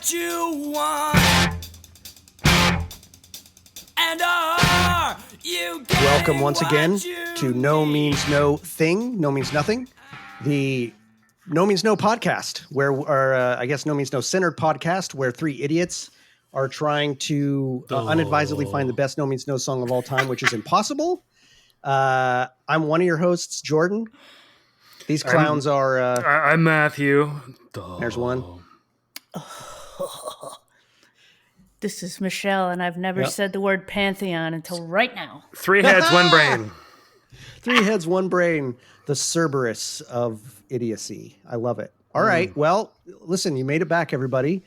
what you want? And are you getting Welcome once what again you to No need? Means No Thing, No Means Nothing, the No Means No podcast, I guess No Means No centered podcast, where three idiots are trying to unadvisedly find the best No Means No song of all time, which is impossible. I'm one of your hosts, Jordan. These clowns are. I'm Matthew. There's one. This is Michelle, and I've never Yep. said the word Pantheon until right now. 3 heads, one brain. Three heads, one brain, the Cerberus of idiocy. I love it. All right. Well, listen, you made it back, everybody.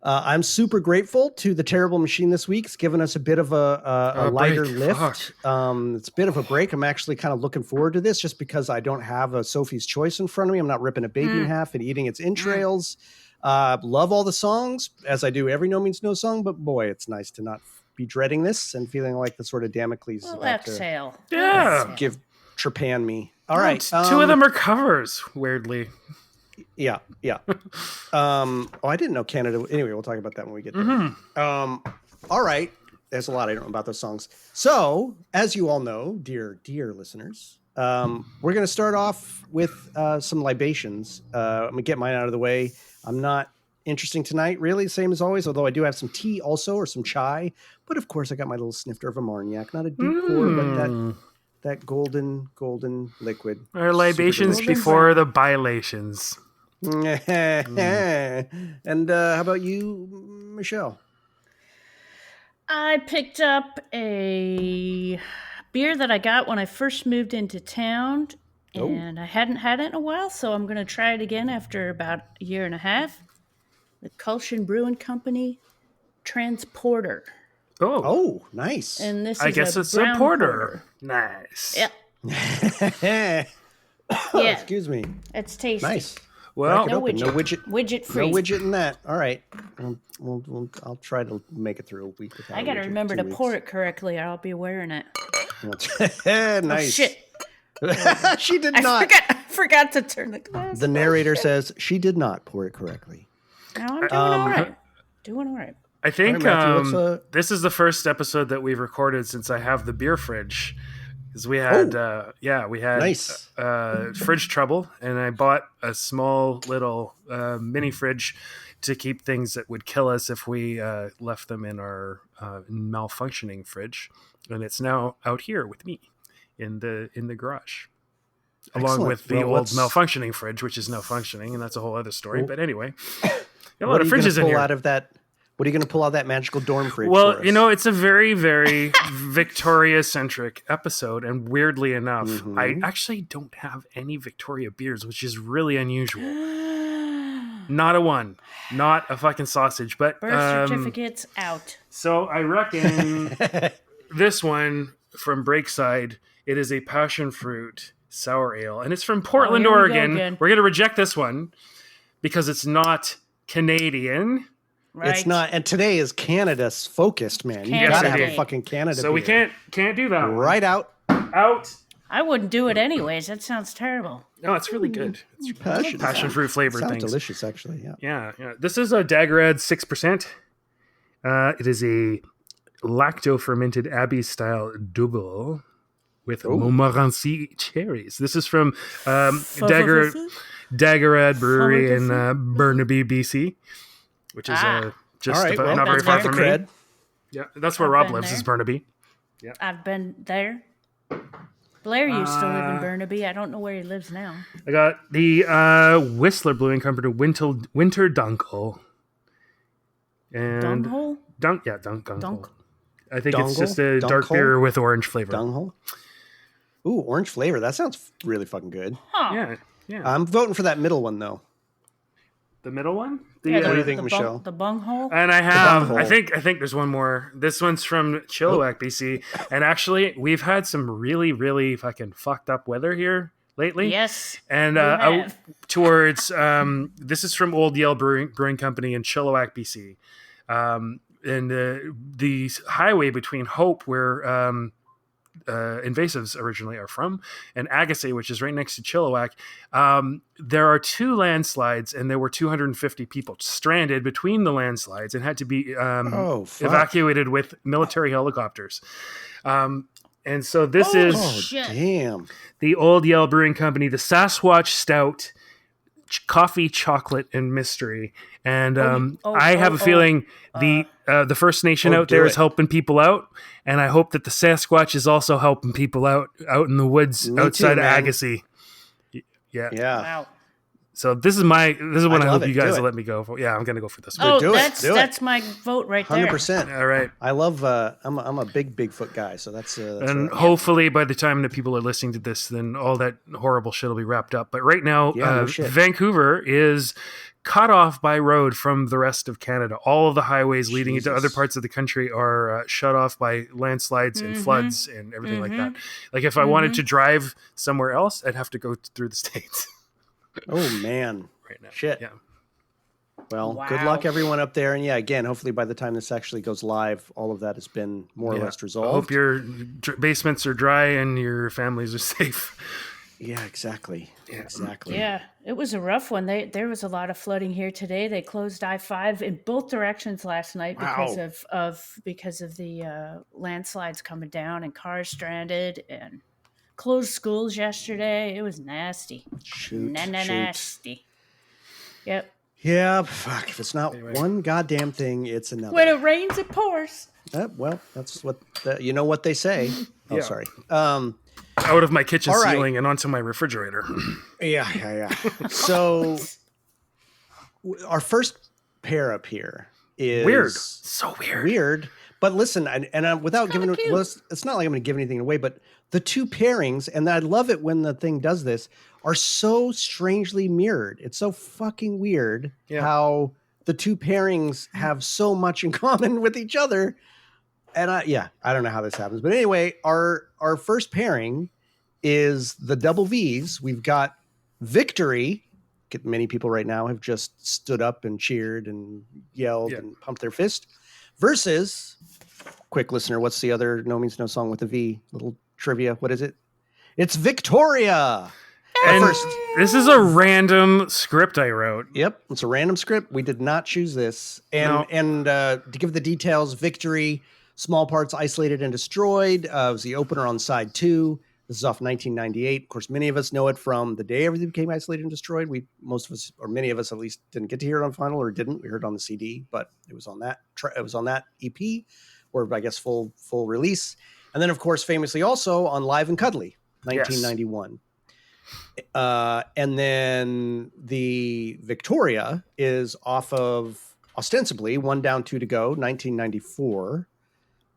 I'm super grateful to the Terrible Machine this week. It's given us a bit of a lighter break. lift. Fuck. It's a bit of a break. I'm actually kind of looking forward to this just because I don't have a Sophie's Choice in front of me. I'm not ripping a baby in half and eating its entrails. Love all the songs, as I do every No Means No song, but boy, it's nice to not be dreading this and feeling like the sort of Damocles is Well, about to exhale. Yeah. Exhale. give Trepan me. All right. Two of them are covers, weirdly. Yeah. I didn't know Canada. Anyway, we'll talk about that when we get there. All right. There's a lot I don't know about those songs. So, as you all know, dear listeners, we're going to start off with some libations. I'm going to get mine out of the way. I'm not interesting tonight, really, same as always, although I do have some tea also, or some chai. But of course, I got my little snifter of Armagnac. Not a deep pour, but that golden liquid. Our libations delicious. before the bilations. And how about you, Michelle? I picked up a beer that I got when I first moved into town, and I hadn't had it in a while, so I'm going to try it again after about a year and a half. The Culshan Brewing Company Transporter. Oh, Nice. And this I is guess a it's a brown porter. Nice. Yep. Oh, Yeah. excuse me. It's tasty. Nice. Well, No Open. widget. No widget. Widget free. No widget in that. All right. I'll try to make it through a week without. I got to a widget, remember 2 to pour it correctly, or I'll be wearing it. weeks. Oh, Nice. shit. She did I not. forgot to turn the glass. The narrator says she did not pour it correctly. No, I'm doing all right. Doing all right. I think All right, Matthew, what's, this is the first episode that we've recorded since I have the beer fridge. Because we had, we had Nice. Fridge trouble, and I bought a small little mini fridge to keep things that would kill us if we left them in our malfunctioning fridge. And it's now out here with me in the garage. Along Excellent. with the Well, old let's- malfunctioning fridge, which is now functioning, and that's a whole other story. Well, but anyway, a What lot are of you going fridges to in pull here. out of that? What are you going to pull out of that magical dorm fridge? Well, for us? you know, it's a very, very Victoria-centric episode, and weirdly enough, I actually don't have any Victoria beers, which is really unusual. Not a one, not a fucking sausage, but Birth certificates out. so I reckon this one from Breakside, it is a passion fruit sour ale, and it's from Portland, here we go Oregon. again. We're going to reject this one because it's not Canadian. Right. It's not. And today is Canada's focused, man. You Canada got to have Day. a fucking Canada. So we beer. can't do that one. Right out. Out. I wouldn't do it anyways. That sounds terrible. No, it's really good. It's Passion, passion fruit flavored Sounds things. delicious, actually. Yeah. Yeah. This is a Daggerad 6%. It is a lacto fermented Abbey style double with Montmorency cherries. This is from Daggerad Brewery in Burnaby, BC, which is just All right. about, Well, not very that's far very from cred. me. Yeah, that's where I've Rob been lives. there. Is Burnaby. I've been there. Blair used to live in Burnaby. I don't know where he lives now. I got the Whistler Brewing Company Winter Dunkel. And Dunghole? Dunk. Dunk. I think it's Dungle? just a dark Dunkhole? beer with orange flavor. Dunghole. Ooh, orange flavor. That sounds really fucking good. Huh. Yeah. I'm voting for that middle one, though. The middle one? Yeah, What do you think, the Michelle? The bunghole? And I have, bunghole. I think there's one more. This one's from Chilliwack, BC. And actually, we've had some really, really fucking fucked up weather here lately. Yes. And we out have. towards, this is from Old Yale Brewing Company in Chilliwack, BC. And the highway between Hope, where invasives originally are from, and Agassiz, which is right next to Chilliwack. There are 2 landslides, and there were 250 people stranded between the landslides and had to be evacuated with military helicopters. And so this is damn. the Old Yale Brewing Company, the Sasquatch Stout, coffee, chocolate, and mystery. And I have a feeling the First Nation out there is helping people out, and I hope that the Sasquatch is also helping people out in the woods outside of Agassiz. Yeah. Wow. So this is one I hope you guys will let me go for. Yeah, I'm gonna go for this. Oh, Do it. that's my vote right there. 100%. All right. I love. I'm a big Bigfoot guy, so that's and hopefully by the time that people are listening to this, then all that horrible shit will be wrapped up. But right now, no shit. Vancouver is cut off by road from the rest of Canada. All of the highways leading into other parts of the country are shut off by landslides and floods and everything like that. Like if I wanted to drive somewhere else, I'd have to go through the States. Oh man. Right now. Shit. Yeah. Well, good luck everyone up there. And yeah, again, hopefully by the time this actually goes live, all of that has been more or less resolved. I hope your basements are dry and your families are safe. Yeah, exactly. Yeah. Exactly. Yeah, it was a rough one. There was a lot of flooding here today. They closed I-5 in both directions last night because of the landslides coming down and cars stranded, and closed schools yesterday. It was nasty. Shoot. Nasty. Yep. Yeah, fuck. If it's not one goddamn thing, it's another. When it rains, it pours. Well, that's what you know what they say. Oh, sorry. Out of my kitchen ceiling and onto my refrigerator. Yeah. So our first pair up here is weird. So weird. But listen, and without giving it, it's not like I'm going to give anything away, but the 2 pairings, and I love it when the thing does this, are so strangely mirrored. It's so fucking weird how the 2 pairings have so much in common with each other. And I don't know how this happens, but anyway, our first pairing is the double V's. We've got Victory. Many people right now have just stood up and cheered and yelled and pumped their fist. Versus, quick listener, what's the other No Means No song with a V? Little trivia. What is it? It's Victoria. And this is a random script I wrote. Yep, it's a random script. We did not choose this. And to give the details, Victory, small parts isolated and destroyed. It was the opener on side 2. This is off 1998. Of course, many of us know it from the day everything became isolated and destroyed. Most of us, or many of us at least, didn't get to hear it on vinyl, or didn't. We heard it on the CD, but it was on that. It was on that EP, or I guess full release. And then, of course, famously also on Live and Cuddly, 1991. And then the Victoria is off of ostensibly One Down, Two to Go, 1994.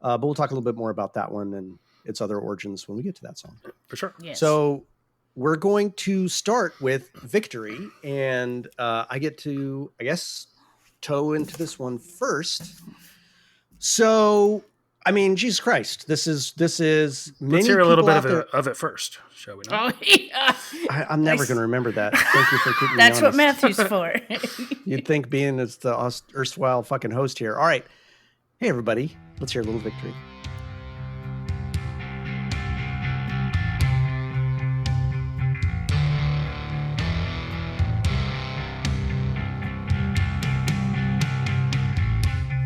But we'll talk a little bit more about that one and its other origins when we get to that song. For sure. Yes. So we're going to start with Victory, and I get to, I guess, toe into this one first. So, I mean, Jesus Christ, this is. Let's hear a little bit of it first, shall we not? Oh, yeah. I'm never going to remember that. Thank you for keeping me That's honest. what Matthew's for. You'd think being as the erstwhile fucking host here. All right. Hey, everybody. Let's hear a little Victory.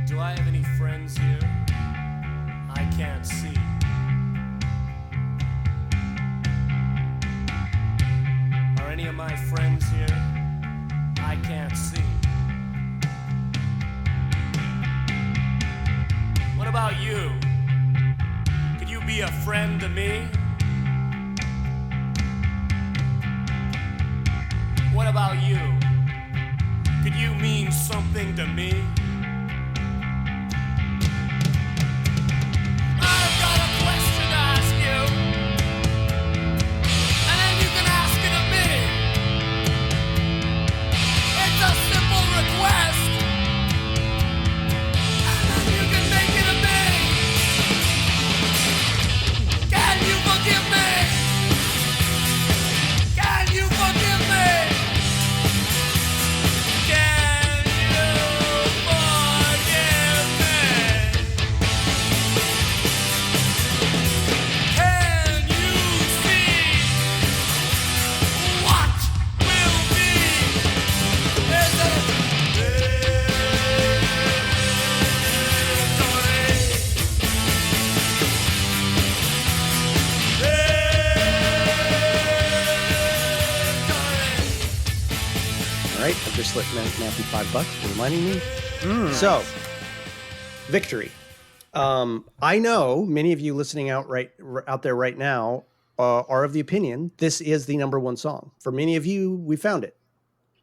Do I have any friends here? I can't see. Are any of my friends here? I can't see. What about you? Could you be a friend to me? What about you? Could you mean something to me? I've got a question to ask you, and then you can ask it of me. It's a simple request, and then you can make it of me. Can you forgive me? Can you forgive me? Can you forgive me? right? I've just slipped Matthew $5 for reminding me. So, Victory. I know many of you listening out there right now are of the opinion this is the number one song. For many of you, we found it.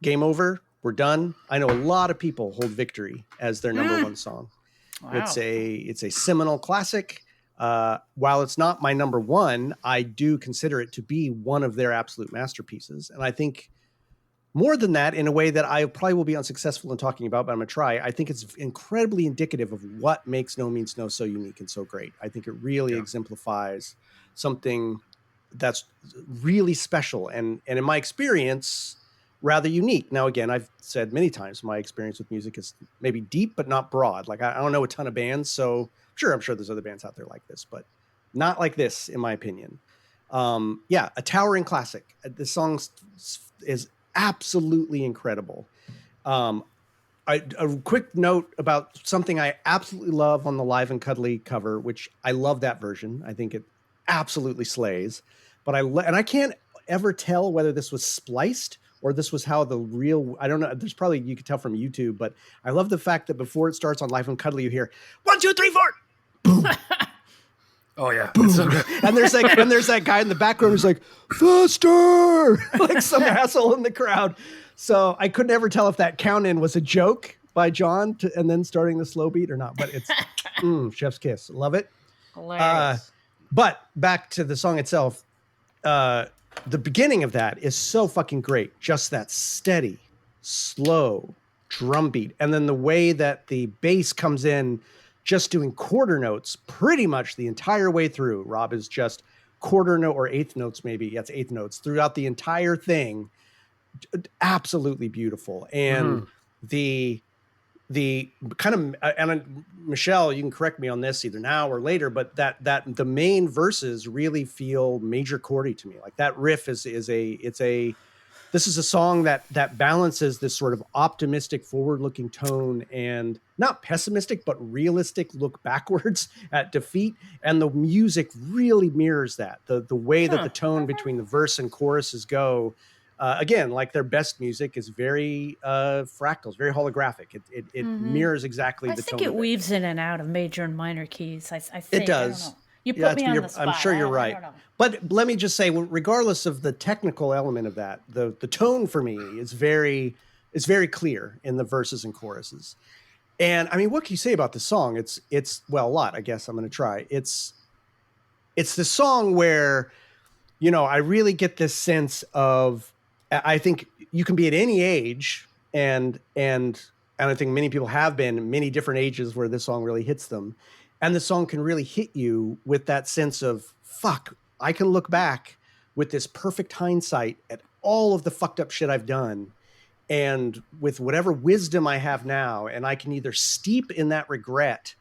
Game over. We're done. I know a lot of people hold Victory as their number one song. Wow. It's a seminal classic. While it's not my number one, I do consider it to be one of their absolute masterpieces. And I think more than that, in a way that I probably will be unsuccessful in talking about, but I'm going to try. I think it's incredibly indicative of what makes No Means No so unique and so great. I think it really exemplifies something that's really special and in my experience, rather unique. Now, again, I've said many times my experience with music is maybe deep, but not broad. Like I don't know a ton of bands, so I'm sure there's other bands out there like this, but not like this, in my opinion. A towering classic. This song is absolutely incredible. A quick note about something I absolutely love on the Live and Cuddly cover, which I love that version. I think it absolutely slays. But I can't ever tell whether this was spliced or this was how the real, I don't know. There's probably, you could tell from YouTube, but I love the fact that before it starts on Live and Cuddly, you hear 1, 2, 3, 4. Boom. Oh yeah. It's so good. And there's that guy in the background who's like, faster, like some asshole in the crowd. So I could never tell if that count in was a joke by John and then starting the slow beat or not, but it's chef's kiss. Love it. Hilarious. But back to the song itself. The beginning of that is so fucking great. Just that steady, slow drum beat. And then the way that the bass comes in, just doing quarter notes pretty much the entire way through. Rob is just quarter note or eighth notes, maybe. Yeah, it's eighth notes throughout the entire thing. Absolutely beautiful. And the kind of, and Michelle, you can correct me on this either now or later, but that the main verses really feel major chordy to me. Like that riff this is a song that balances this sort of optimistic, forward-looking tone and not pessimistic, but realistic look backwards at defeat. And the music really mirrors that. The way that the tone between the verse and choruses go. Again, like their best music is very fractals, very holographic. It mirrors exactly the tone. I think it weaves in and out of major and minor keys. I think it does. I don't know. You put me on the spot. I'm sure you're right. But let me just say, regardless of the technical element of that, the tone for me is very clear in the verses and choruses. And I mean, what can you say about the song? It's well, a lot. I guess I'm going to try. It's the song where, I really get this sense of. I think you can be at any age, and I think many people have been many different ages where this song really hits them, and the song can really hit you with that sense of fuck. I can look back with this perfect hindsight at all of the fucked up shit I've done, and with whatever wisdom I have now, and I can either steep in that regret,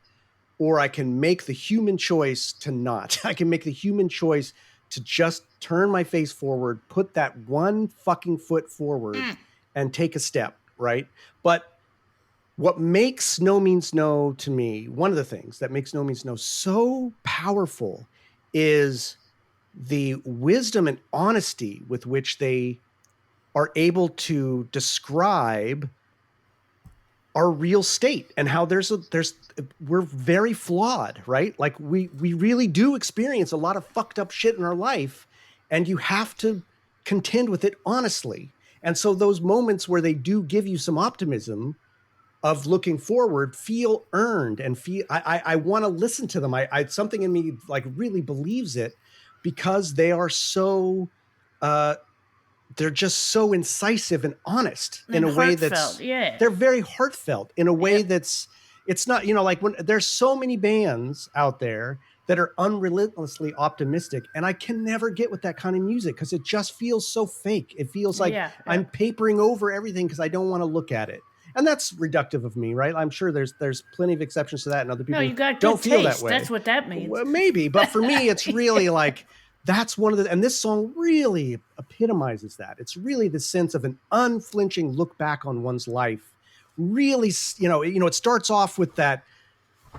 or I can make the human choice to not. I can make the human choice to just turn my face forward, put that one fucking foot forward and take a step, right? But what makes No Means No to me, one of the things that makes No Means No so powerful is the wisdom and honesty with which they are able to describe our real state and how we're very flawed, right? Like we really do experience a lot of fucked up shit in our life, and you have to contend with it honestly. And so those moments where they do give you some optimism of looking forward feel earned and feel, I want to listen to them. I something in me like really believes it because they are so, they're just so incisive and honest in a way that's, they're very heartfelt in a way that's, it's not, like when there's so many bands out there that are unrelentlessly optimistic, and I can never get with that kind of music because it just feels so fake. It feels like I'm papering over everything because I don't want to look at it. And that's reductive of me, right? I'm sure there's plenty of exceptions to that, and other people don't feel that way. That's what that means. Well, maybe, but for me, it's really like, that's one of the, and this song really epitomizes that. It's really the sense of an unflinching look back on one's life. Really, it starts off with that,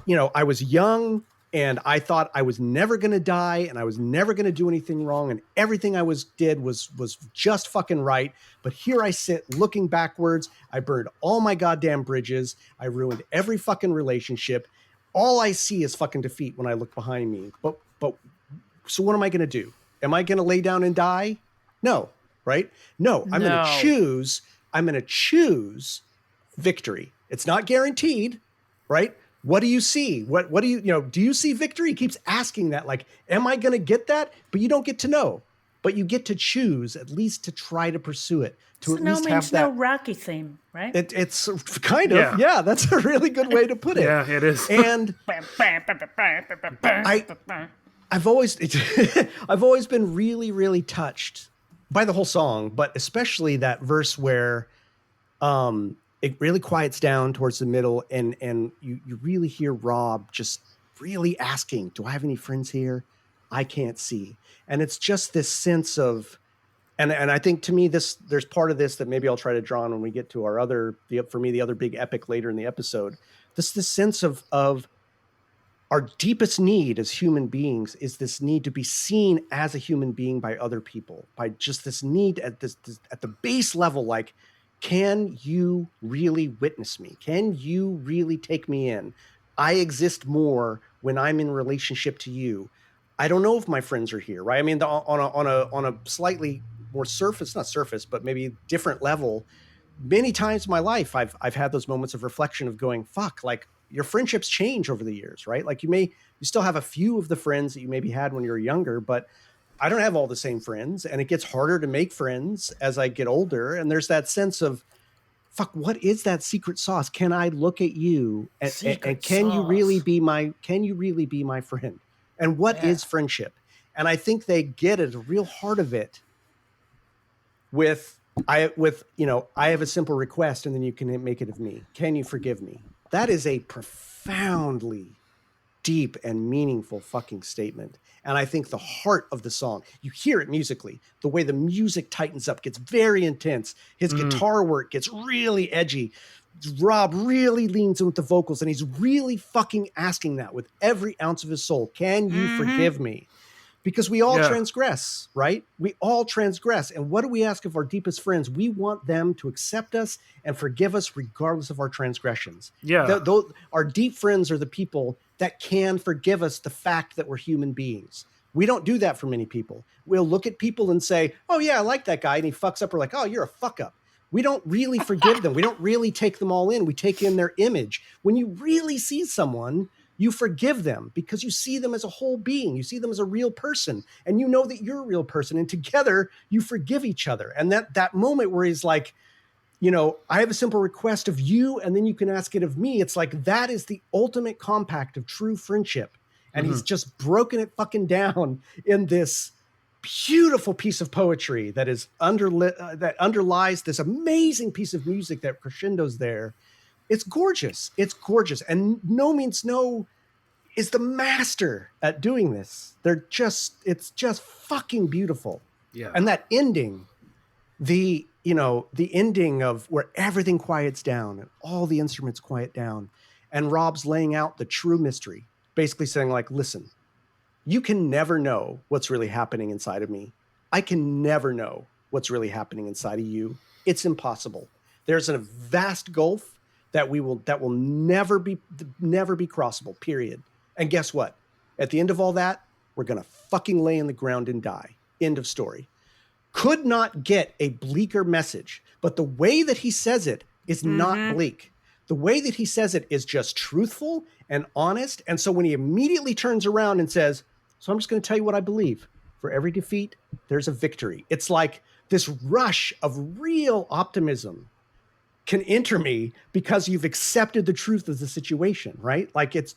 I was young, And I thought I was never going to die and I was never going to do anything wrong. And everything I did was just fucking right. But here I sit looking backwards. I burned all my goddamn bridges. I ruined every fucking relationship. All I see is fucking defeat when I look behind me. But so what am I going to do? Am I going to lay down and die? No, right? No, I'm going to choose victory. It's not guaranteed, right? What do you see? What do you do you see victory? He keeps asking that, like, am I going to get that? But you don't get to know, but you get to choose at least to try to pursue it, to at least have that. No Rocky theme, right? It's kind of, yeah, that's a really good way to put it. Yeah, it is. And I've always been really, really touched by the whole song, but especially that verse where it really quiets down towards the middle, and you really hear Rob just really asking, do I have any friends here? I can't see. And it's just this sense of, and I think to me, there's part of this that maybe I'll try to draw on when we get to the other big epic later in the episode. This sense of our deepest need as human beings is this need to be seen as a human being by other people, by just this need at the base level, like, can you really witness me? Can you really take me in? I exist more when I'm in relationship to you. I don't know if my friends are here, right? I mean, on a slightly more not surface, but maybe different level. Many times in my life, I've had those moments of reflection of going, fuck, like, your friendships change over the years, right? Like you still have a few of the friends that you maybe had when you were younger, but I don't have all the same friends, and it gets harder to make friends as I get older. And there's that sense of, fuck, what is that secret sauce? Can I look at you and can you really be my friend? And what is friendship? And I think they get at the real heart of it I have a simple request, and then you can make it of me. Can you forgive me? That is a profoundly deep and meaningful fucking statement. And I think the heart of the song, you hear it musically, the way the music tightens up, gets very intense. His guitar work gets really edgy. Rob really leans in with the vocals, and he's really fucking asking that with every ounce of his soul. Can you forgive me? Because we all transgress, right? We all transgress. And what do we ask of our deepest friends? We want them to accept us and forgive us regardless of our transgressions. Yeah. Our deep friends are the people that can forgive us the fact that we're human beings. We don't do that for many people. We'll look at people and say, oh yeah, I like that guy, and he fucks up. We're like, oh, you're a fuck up. We don't really forgive them. We don't really take them all in. We take in their image. When you really see someone, you forgive them because you see them as a whole being. You see them as a real person, and you know that you're a real person, and together you forgive each other. And that moment where he's like, I have a simple request of you, and then you can ask it of me. It's like, that is the ultimate compact of true friendship. And he's just broken it fucking down in this beautiful piece of poetry that is that underlies this amazing piece of music that crescendos there. It's gorgeous. It's gorgeous. And No Means No is the master at doing this. It's just fucking beautiful. Yeah. And that ending, the ending of where everything quiets down and all the instruments quiet down, and Rob's laying out the true mystery, basically saying, like, listen, you can never know what's really happening inside of me. I can never know what's really happening inside of you. It's impossible. There's a vast gulf that will never be crossable, period. And guess what? At the end of all that, we're going to fucking lay in the ground and die. End of story. Could not get a bleaker message, but the way that he says it is not bleak. The way that he says it is just truthful and honest. And so when he immediately turns around and says, so I'm just going to tell you what I believe. For every defeat, there's a victory. It's like this rush of real optimism can enter me because you've accepted the truth of the situation, right? Like, it's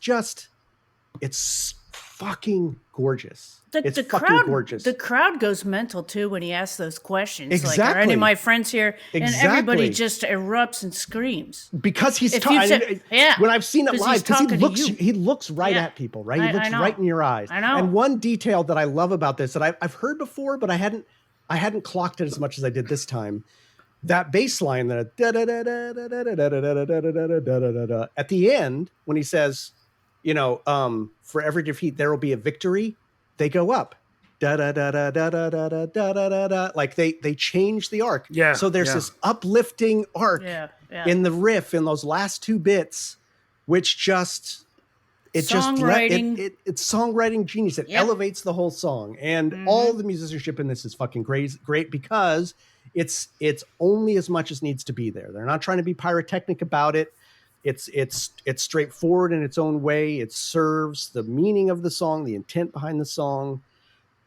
fucking gorgeous. It's fucking gorgeous. The crowd goes mental too when he asks those questions. Exactly. Like, are any of my friends here? And everybody just erupts and screams. Because he's talking. When I've seen it live, because he looks right at people, right? He looks right in your eyes. I know. And one detail that I love about this that I've heard before, but I hadn't clocked it as much as I did this time. That bass line, that at the end when he says, for every defeat, there will be a victory. They go up. Da da da da da da da da da da da da. Like they change the arc. Yeah. So there's this uplifting arc in the riff in those last two bits, which just it's songwriting genius. It elevates the whole song, and all the musicianship in this is fucking great because it's only as much as needs to be there. They're not trying to be pyrotechnic about it. It's straightforward in its own way. It serves the meaning of the song, the intent behind the song.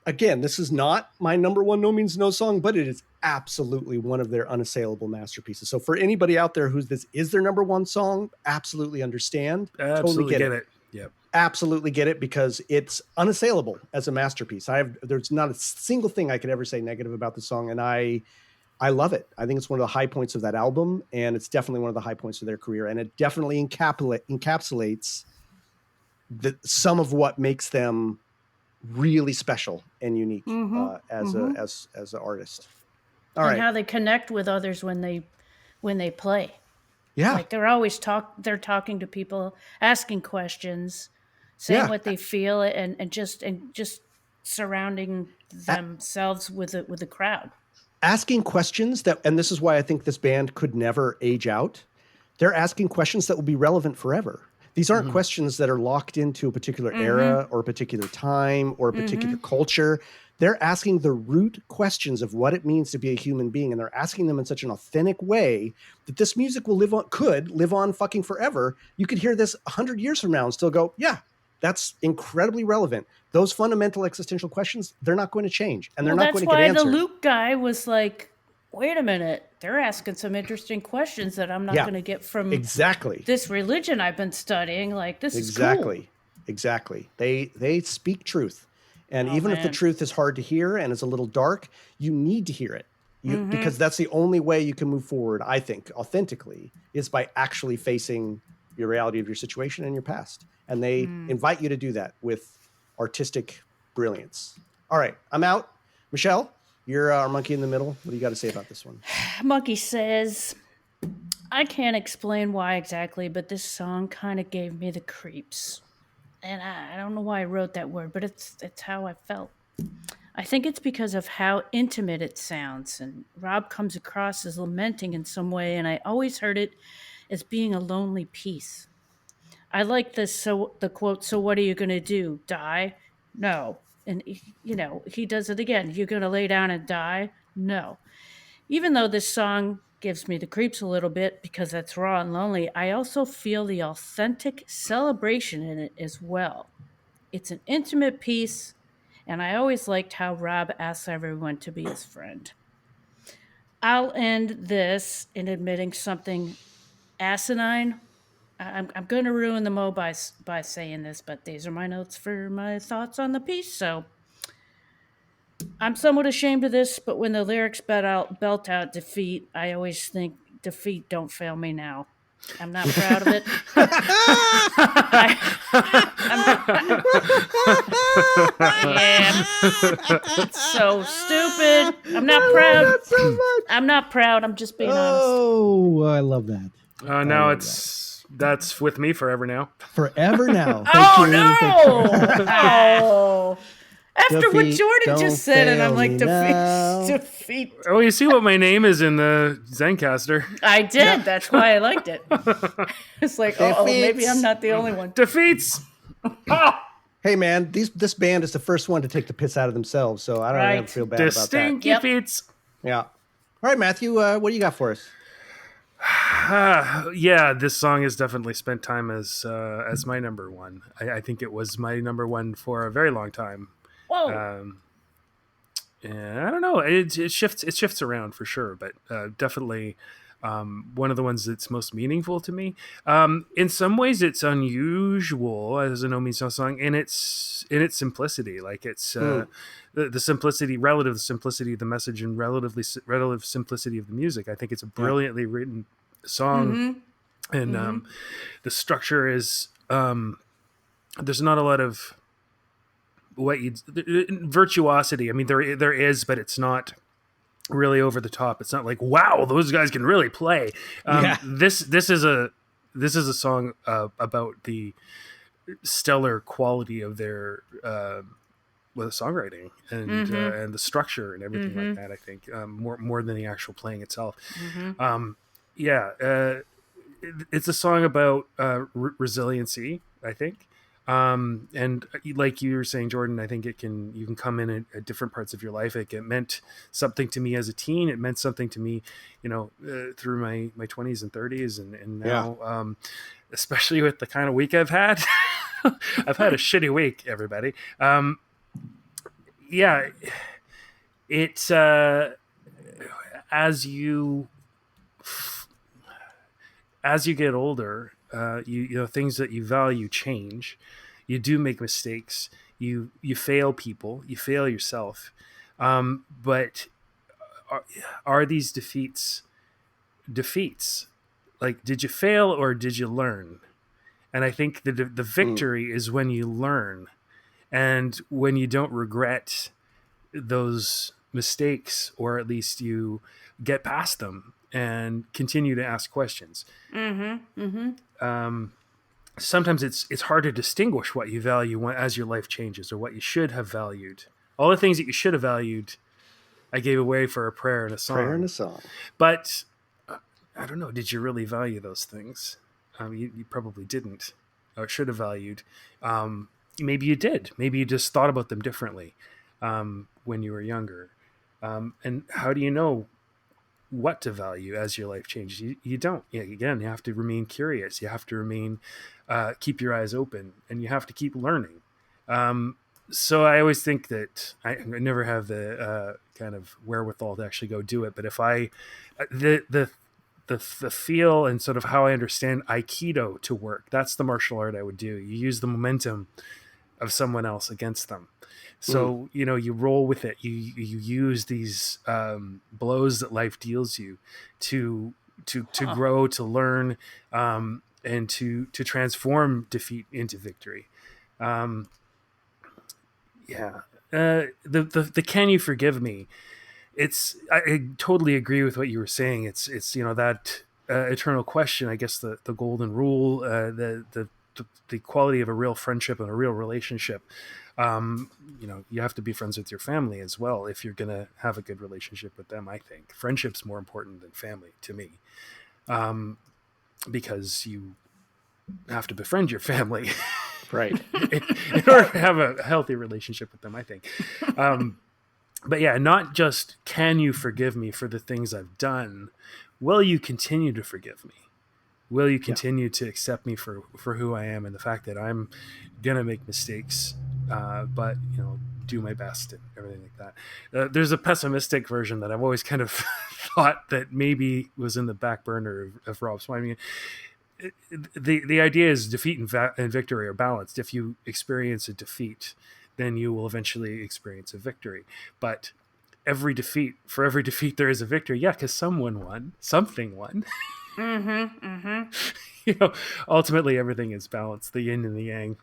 Again, this is not my number one No Means No song, but it is absolutely one of their unassailable masterpieces. So for anybody out there this is their number one song, absolutely understand. Absolutely totally get it. Yep. Absolutely get it because it's unassailable as a masterpiece. There's not a single thing I could ever say negative about the song, and I love it. I think it's one of the high points of that album, and it's definitely one of the high points of their career, and it definitely encapsulates some of what makes them really special and unique as an artist. All right. How they connect with others when they play. Yeah. Like they're always they're talking to people, asking questions, saying what they feel and just surrounding themselves with the crowd. Asking questions and this is why I think this band could never age out. They're asking questions that will be relevant forever. These aren't questions that are locked into a particular era or a particular time or a particular culture. They're asking the root questions of what it means to be a human being. And they're asking them in such an authentic way that this music could live on fucking forever. You could hear this 100 years from now and still go, yeah, that's incredibly relevant. Those fundamental existential questions, they're not going to change. And they're not going to get answered. That's why the Luke guy was like, wait a minute, they're asking some interesting questions that I'm not going to get from this religion I've been studying. Like, this is cool. Exactly. They speak truth. And even if the truth is hard to hear and is a little dark, you need to hear it. Because that's the only way you can move forward, I think, authentically, is by actually facing your reality of your situation and your past. And they invite you to do that with artistic brilliance. All right, I'm out. Michelle, you're our monkey in the middle. What do you got to say about this one? Monkey says, I can't explain why exactly, but this song kind of gave me the creeps. And I don't know why I wrote that word, but it's how I felt. I think it's because of how intimate it sounds, and Rob comes across as lamenting in some way, and I always heard it as being a lonely piece. I like the quote, so what are you going to do, die? No. And, he does it again. You're going to lay down and die? No. Even though this song gives me the creeps a little bit because it's raw and lonely, I also feel the authentic celebration in it as well. It's an intimate piece, and I always liked how Rob asks everyone to be his friend. I'll end this in admitting something asinine. I'm going to ruin the mo by saying this, but these are my notes for my thoughts on the piece, so I'm somewhat ashamed of this, but when the lyrics belt out defeat, I always think defeat, don't fail me now. I'm not proud of it. It's so stupid. I'm not proud. I'm not proud. I'm just being honest. Oh, I love that. Now that's with me forever now. Forever now. Oh. After what Jordan just said, and I'm like, defeat. Oh, you see what my name is in the Zencaster. I did. Yeah. That's why I liked it. It's like, maybe I'm not the only one. Defeats. Hey, man, this band is the first one to take the piss out of themselves, so I don't ever feel bad about that. Defeats. Yeah. All right, Matthew, what do you got for us? Yeah, this song has definitely spent time as my number one. I think it was my number one for a very long time. Whoa. And I don't know. It shifts around for sure, but definitely one of the ones that's most meaningful to me. In some ways, it's unusual as a No Means No song in its simplicity. Like it's the simplicity, relative simplicity of the message, and relative simplicity of the music. I think it's a brilliantly written song, and the structure is there's not a lot of virtuosity. I mean, there is, but it's not really over the top. It's not like, wow, those guys can really play. This is a song about the stellar quality of their with the songwriting and the structure and everything like that. I think more than the actual playing itself. It's a song about resiliency, I think. And like you were saying, Jordan, I think you can come in at different parts of your life. It meant something to me as a teen. It meant something to me, through my 20s and 30s, and now, especially with the kind of week I've had. I've had a shitty week, everybody. It's as you get older, you know things that you value change. You do make mistakes. You fail people. You fail yourself. But are these defeats? Like, did you fail or did you learn? And I think the victory is when you learn, and when you don't regret those mistakes, or at least you get past them and continue to ask questions. Sometimes it's hard to distinguish what you value as your life changes, or what you should have valued. All the things that you should have valued, I gave away for a prayer and a song. But I don't know. Did you really value those things? You probably didn't, or should have valued. Maybe you did. Maybe you just thought about them differently when you were younger. And how do you know what to value as your life changes? You don't. Again, you have to remain curious. You have to remain, keep your eyes open, and you have to keep learning. So I always think that I never have the kind of wherewithal to actually go do it. But if the feel and sort of how I understand Aikido to work, that's the martial art I would do. You use the momentum of someone else against them. So, you roll with it. You use these blows that life deals you to grow, to learn, and to transform defeat into victory. The can you forgive me? I totally agree with what you were saying. It's that eternal question. I guess the golden rule, the quality of a real friendship and a real relationship. You have to be friends with your family as well if you're going to have a good relationship with them. I think friendship's more important than family to me, because you have to befriend your family, right, in order to have a healthy relationship with them, I think. But yeah, not just can you forgive me for the things I've done, will you continue to forgive me? Will you continue to accept me for who I am, and the fact that I'm gonna make mistakes, but do my best and everything like that. There's a pessimistic version that I've always kind of thought that maybe was in the back burner of Rob Swine. I mean, the idea is defeat and victory are balanced. If you experience a defeat, then you will eventually experience a victory. But for every defeat there is a victory. Yeah, because something won. Ultimately everything is balanced, the yin and the yang.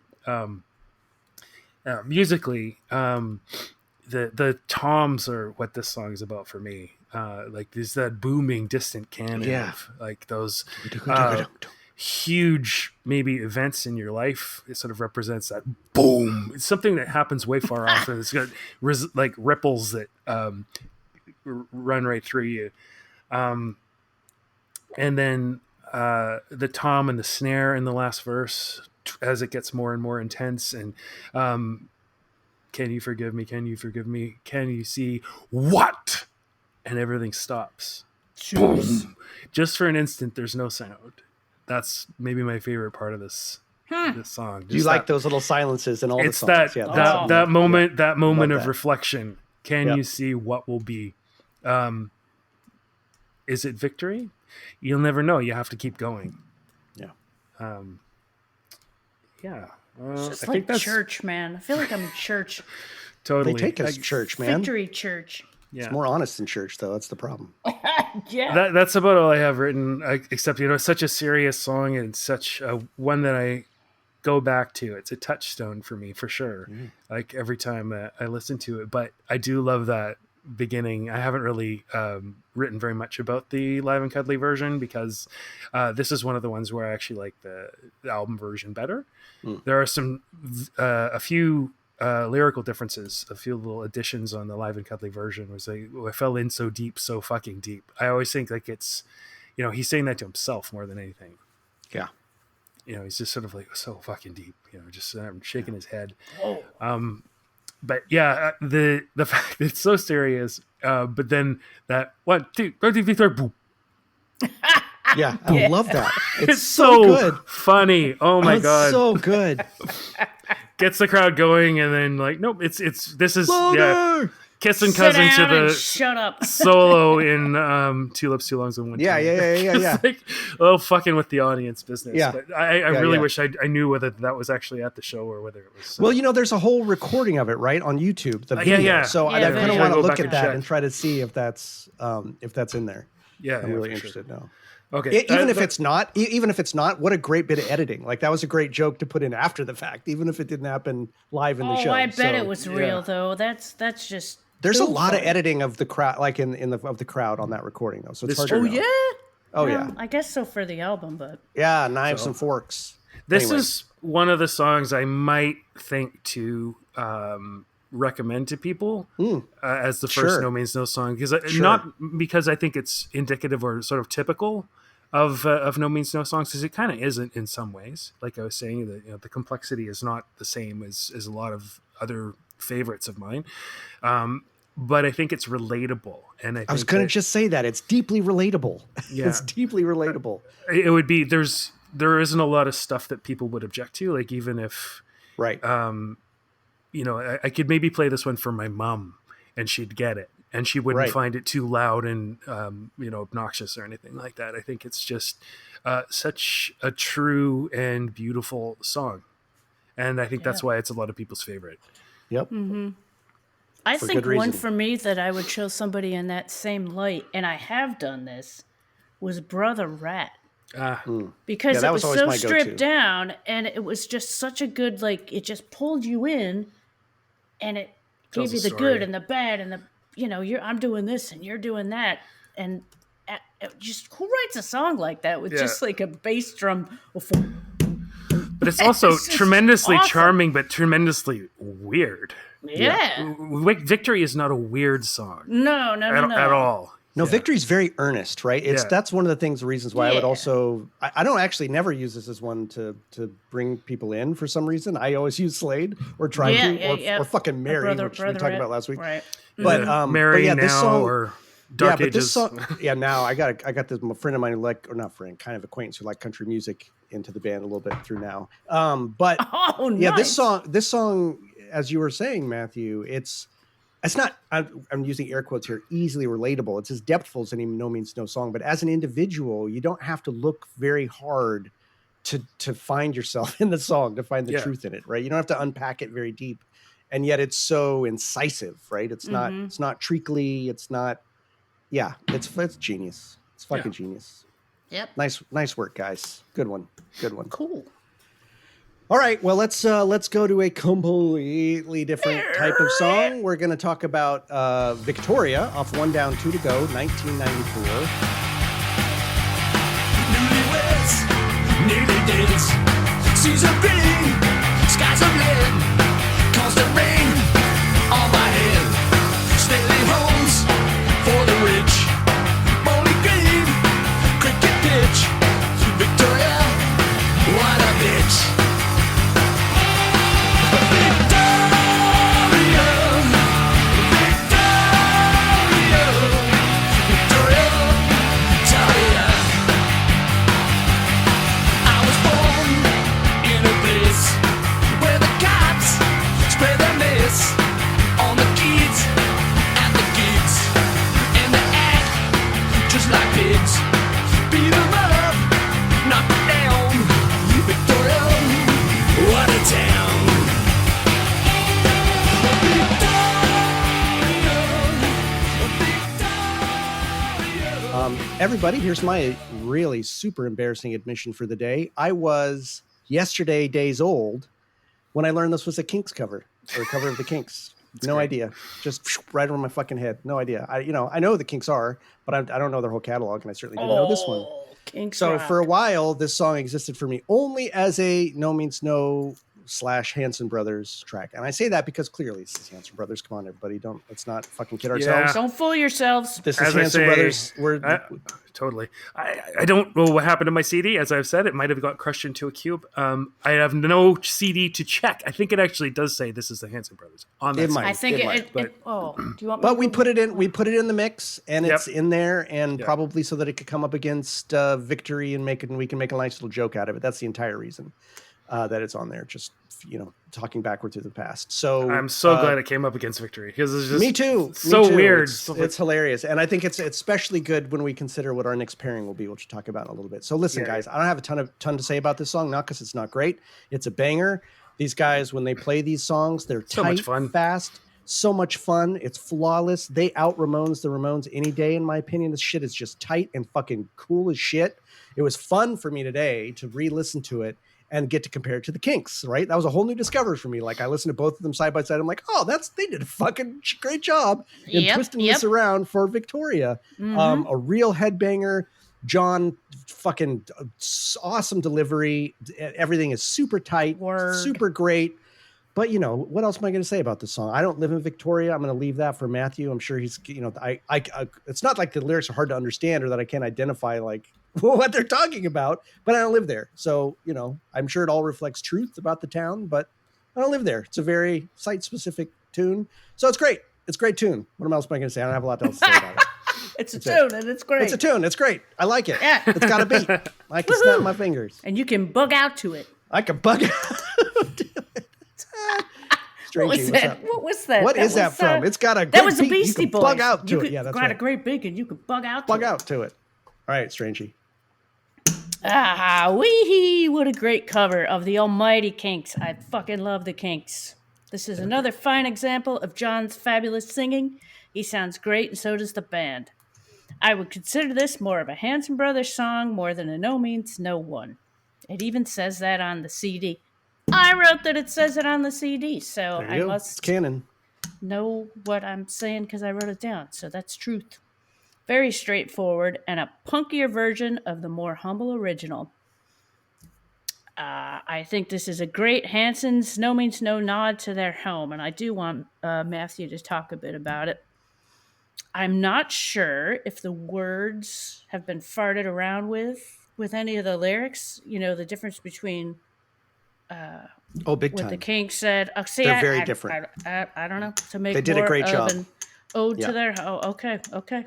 Musically, the toms are what this song is about for me. Like there's that booming distant canon of like those huge maybe events in your life. It sort of represents that boom. It's something that happens way far off, and it's got like ripples that run right through you. And then the tom and the snare in the last verse as it gets more and more intense, and can you forgive me? Can you forgive me? Can you see what? And everything stops. Boom. Just for an instant, there's no sound. That's maybe my favorite part of this song. Do you like those little silences in all the songs? It's that moment of that. reflection. Can you see what will be? Is it victory? You'll never know. You have to keep going. It's just like church, man. I feel like I'm in church. Totally. They take us to church, man. Victory church. Yeah. It's more honest than church, though. That's the problem. Yeah. That's about all I have written, except, it's such a serious song, and such one that I go back to. It's a touchstone for me, for sure. Like every time I listen to it. But I do love that beginning, I haven't really written very much about the Live and Cuddly version because this is one of the ones where I actually like the album version better. There are a few lyrical differences, a few little additions on the Live and Cuddly version. Was like, I fell in so deep, so fucking deep. I always think like it's, he's saying that to himself more than anything. Yeah. He's just sort of like so fucking deep, just shaking his head. But yeah, the fact that it's so serious, but then that 1, 2, 3, 4, boom. Yeah, I love that. It's so good. funny. Oh my God. So good. Gets the crowd going, and then like, nope, this is Louder! kissing Sit cousin to down and the shut up. solo in Two Lips, Two Lungs, and One Tongue. Yeah. It's like, oh, fucking with the audience business. Yeah. But I really wish I knew whether that was actually at the show or whether it was. Well, there's a whole recording of it, right, on YouTube. The video. yeah. So Yeah, I kind of yeah. want to Go look back at and that check. and try to see if that's in there. Yeah, I'm really for interested now. Okay, Even if it's not, what a great bit of editing. Like that was a great joke to put in after the fact, even if it didn't happen live in the show. I bet So, it was real though. That's just. There's a too lot of funny. editing of the crowd, like of the crowd on that recording though. So it's This hard true. to know. Oh yeah. I guess so for the album, but Yeah, knives and forks. This Anyway. is one of the songs I might think to recommend to people as the first Sure. No Means No song, because not because I think it's indicative or sort of typical of No Means No songs, because it kind of isn't in some ways. Like I was saying, that the complexity is not the same as a lot of other favorites of mine. But I think it's relatable, and I was going to just say that it's deeply relatable. Yeah. It's deeply relatable. it would be there isn't a lot of stuff that people would object to, like even if Right. I could maybe play this one for my mom and she'd get it and she wouldn't Right. find it too loud and obnoxious or anything like that. I think it's just such a true and beautiful song, and I think that's why it's a lot of people's favorite. Yep. I For think good one reason. for me that I would show somebody in that same light, and I have done this, was Brother Rat. Because Yeah, that it was was always so my go-to. stripped down, and it was just such a good, like, it just pulled you in, and it Tells gave you a the story. good and the bad, and I'm doing this and you're doing that, and just who writes a song like that with just like a bass drum? But it's also It's just tremendously awesome. charming, but tremendously weird. Yeah. Victory is not a weird song No. at all. No, Victory's very earnest, right? Yeah. That's one of the reasons why I would Yeah. also I don't actually never use this as one to bring people in for some reason. I always use Slade or try or fucking Mary, which we talked about last week. Right. But Mary but now this song, or Dark but Ages. this song, now I got this friend of mine who not friend, kind of acquaintance who liked country music into the band a little bit through now. But Oh, yeah, nice. this song, as you were saying, Matthew, it's not, I'm using air quotes here, easily relatable. It's as depthful as any No Means No song, but as an individual, you don't have to look very hard to find yourself in the song, to find the truth in it, right? You don't have to unpack it very deep. And yet it's so incisive, right? It's not treacly. It's not, it's genius. It's fucking genius. Yep. Nice work, guys. Good one. Cool. All right, well, let's go to a completely different type of song. We're going to talk about Victoria off One Down, Two to Go, 1994. Newlyweds, nearly dates. Season green, skies are red. Constant rain on my head. Stately homes for the rich. Bowling green, cricket pitch. Victoria, what a bitch. Victoria, Victoria, Victoria. I was born in a place where the cops spray their mess on the kids and the kids, and they act just like pigs. Beat 'em up, knock 'em down. Victoria, what a town. Everybody, here's my really super embarrassing admission for the day. I was yesterday days old when I learned this was a Kinks cover, or a cover of the Kinks. No great. idea. Just right over my fucking head. No idea. I know who the Kinks are, but I don't know their whole catalog, and I certainly didn't know this one. Oh, Kinks So rock. for a while, this song existed for me only as a No Means No / Hanson Brothers track. And I say that because clearly this is Hanson Brothers. Come on, everybody. Let's not fucking kid ourselves. Don't fool yourselves. This is As I Hanson say, Brothers. Totally. I don't know what happened to my CD. As I've said, it might have got crushed into a cube. I have no CD to check. I think it actually does say this is the Hanson Brothers on that. It might. I think It it, might, it, oh, do you want me But to we move put it in. We put it in the mix, and Yep. it's in there, and Yep. probably so that it could come up against Victory, and we can make a nice little joke out of it. That's the entire reason that it's on there. Just talking backward through the past. So I'm so glad it came up against Victory because it's just me too. So Me too. weird. It's hilarious, and I think it's especially good when we consider what our next pairing will be, which we'll talk about in a little bit. So listen, guys, I don't have a ton to say about this song, not because it's not great. It's a banger. These guys, when they play these songs, they're So tight, much fun. fast. So much fun. It's flawless. They out Ramones the Ramones any day, in my opinion. This shit is just tight and fucking cool as shit. It was fun for me today to re-listen to it and get to compare it to the Kinks, right? That was a whole new discovery for me. Like, I listened to both of them side by side. I'm like, oh, they did a fucking great job in twisting this around for Victoria. A real headbanger. John, fucking awesome delivery. Everything is super tight, super great. But what else am I going to say about this song? I don't live in Victoria. I'm going to leave that for Matthew. I'm sure he's, I it's not like the lyrics are hard to understand or that I can't identify like what they're talking about, but I don't live there. So, I'm sure it all reflects truth about the town, but I don't live there. It's a very site specific tune. So it's great. It's a great tune. What else am I going to say? I don't have a lot else to say about it. It's a tune, and it's great. It's a tune. It's great. I like it. Yeah. It's got a beat. I can snap my fingers. And you can bug out to it. I can bug out to it. What was that? What was that? What is that from? It's got a great That was a beat. Beastie You can Boys. bug out to it. Yeah, that's got right. a great beat, and you can bug out to Bug it. out to it. All right, Strangey. Wee! What a great cover of the almighty Kinks. I fucking love the Kinks. This is another fine example of John's fabulous singing. He sounds great, and so does the band. I would consider this more of a Hanson Brothers song more than a No Means No one. It even says that on the CD. I wrote that it says it on the CD, so I It's must canon. know what I'm saying because I wrote it down. So that's truth. Very straightforward and a punkier version of the more humble original. I think this is a great Hanson's No Means No nod to their home, and I do want Matthew to talk a bit about it. I'm not sure if the words have been farted around with any of the lyrics. The difference between Big what time. the Kinks said. They're very different. I don't know. To make They did a more great of job. an ode Yeah. to their. Oh, okay.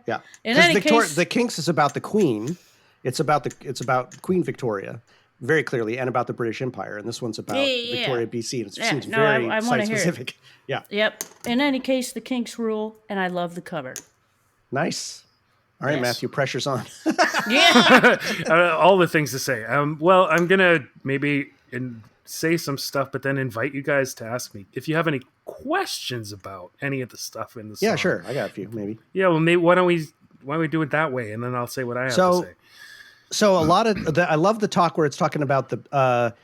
Yeah. In any case, the Kinks is about the Queen. It's about Queen Victoria, very clearly, and about the British Empire. And this one's about Victoria, BC. And it seems very I wanna site hear it. specific. Yeah. Yep. In any case, the Kinks rule, and I love the cover. Nice. All right, Yes. Matthew, pressure's on. Yeah. all the things to say. Well, I'm gonna maybe say some stuff, but then invite you guys to ask me if you have any questions about any of the stuff in the song. Yeah, sure. I got a few, maybe. Yeah, well, maybe why don't we do it that way, and then I'll say what I have to say. So a lot of I love the talk where it's talking about the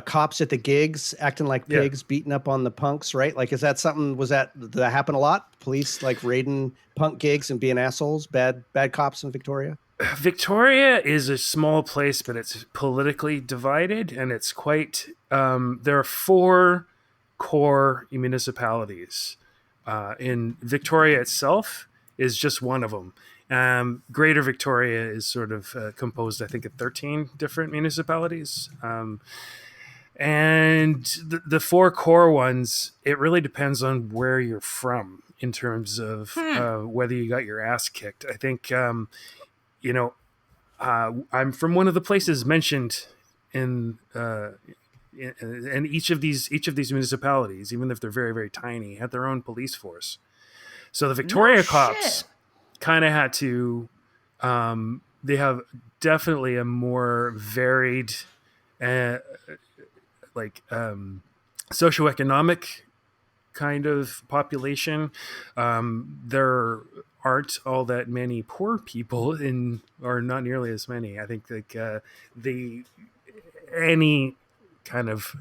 cops at the gigs acting like pigs, beating up on the punks, right? Like, is that something? Did that happen a lot? Police like raiding punk gigs and being assholes, bad cops in Victoria. Victoria is a small place, but it's politically divided, and it's quite. There are 4 core municipalities. In Victoria itself is just one of them. Greater Victoria is sort of composed, I think, of 13 different municipalities. And the 4 core ones, it really depends on where you're from in terms of whether you got your ass kicked. I think, I'm from one of the places mentioned in each of these municipalities, even if they're very, very tiny, had their own police force. So the Victoria cops kind of had to, they have definitely a more varied, socioeconomic kind of population. There aren't all that many poor people or not nearly as many. I think any kind of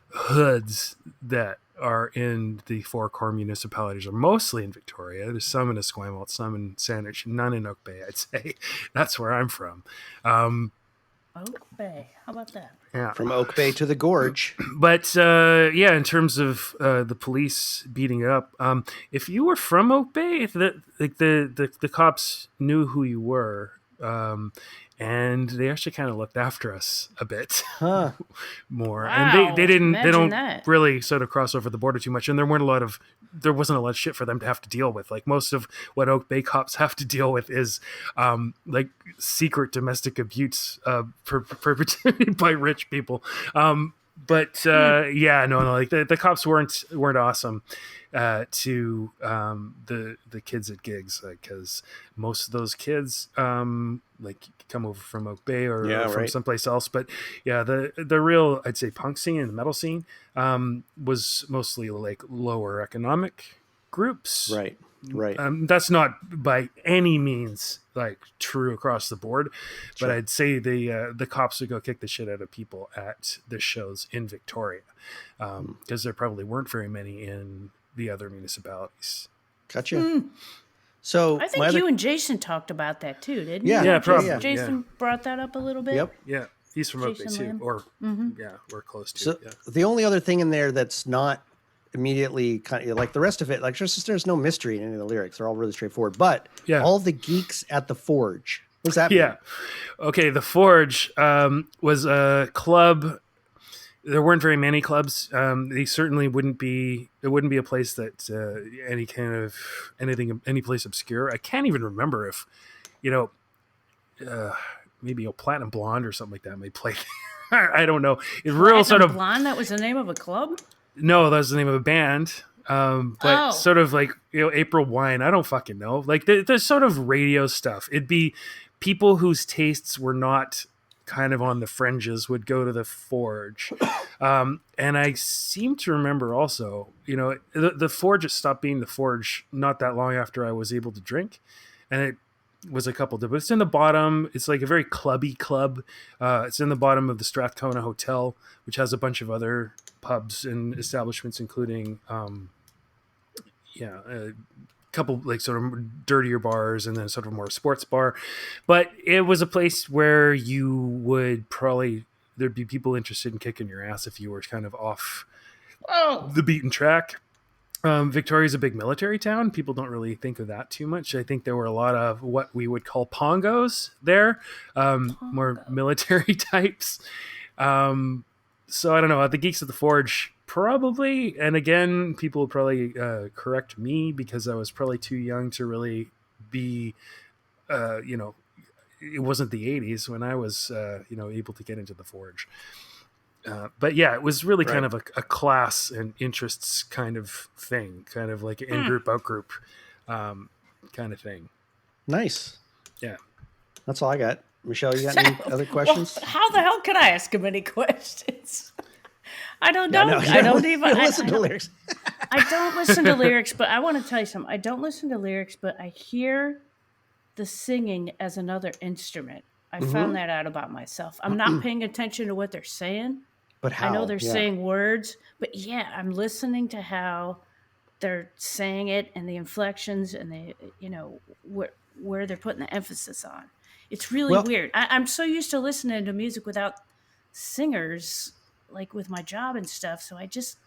hoods that are in the 4 core municipalities are mostly in Victoria. There's some in Esquimalt, some in Sandwich, none in Oak Bay, I'd say. That's where I'm from. Oak Bay. How about that? Yeah. From Oak Bay to the Gorge. But yeah, in terms of the police beating it up, if you were from Oak Bay, if the cops knew who you were, and they actually kind of looked after us a bit Huh. more, Wow, and they imagine don't that. really sort of cross over the border too much, and there wasn't a lot of shit for them to have to deal with. Like most of what Oak Bay cops have to deal with is like secret domestic abuse perpetrated by rich people. But yeah, no, like the cops weren't awesome to the kids at gigs, because most of those kids like come over from Oak Bay or from right. someplace else. But yeah, the real, I'd say, punk scene and the metal scene was mostly like lower economic groups. Right. That's not by any means like true across the board, but Sure. I'd say the cops would go kick the shit out of people at the shows in Victoria, because there probably weren't very many in the other municipalities. Gotcha. So I think you and Jason talked about that too, didn't Yeah. you? Yeah, probably. yeah. Jason brought that up a little bit. Yep. Yeah, he's from Oak Bay Jason too, Lamb. or yeah, we're close to. So Yeah. the only other thing in there that's not immediately kind of like the rest of it, like there's no mystery in any of the lyrics. They're all really straightforward. But Yeah. all the geeks at the Forge. What's that? Yeah. Okay. The Forge was a club. There weren't very many clubs. They certainly wouldn't be. It wouldn't be a place that any place obscure. I can't even remember if, maybe a Platinum Blonde or something like that may play. I don't know. It's real sort of. Blonde. That was the name of a club. No, that's the name of a band. But sort of like, April Wine. I don't fucking know. Like the sort of radio stuff. It'd be people whose tastes were not kind of on the fringes would go to the Forge. And I seem to remember also, the Forge had stopped being the Forge not that long after I was able to drink. And it was a couple of, but it's in the bottom. It's like a very clubby club. It's in the bottom of the Strathcona Hotel, which has a bunch of other pubs and establishments, including a couple like sort of dirtier bars and then sort of more sports bar. But it was a place where you would there'd be people interested in kicking your ass if you were kind of off the beaten track. Victoria's a big military town. People don't really think of that too much. I think there were a lot of what we would call pongos there, more military types. So I don't know. The Geeks at the Forge, probably. And again, people will probably correct me because I was probably too young to really be, it wasn't the 80s when I was, able to get into the Forge. But yeah, it was really kind of a class and interests kind of thing, kind of like an in-group, out-group kind of thing. Nice. Yeah. That's all I got. Michelle, you got any other questions? Well, how the hell could I ask him any questions? I don't know. No, I don't even listen to lyrics. I don't listen to lyrics, but I want to tell you something. I don't listen to lyrics, but I hear the singing as another instrument. I found that out about myself. I'm not paying attention to what they're saying. But how? I know they're saying words, but yeah, I'm listening to how they're saying it and the inflections and the, where they're putting the emphasis on. It's really weird. I'm so used to listening to music without singers, like with my job and stuff. So I just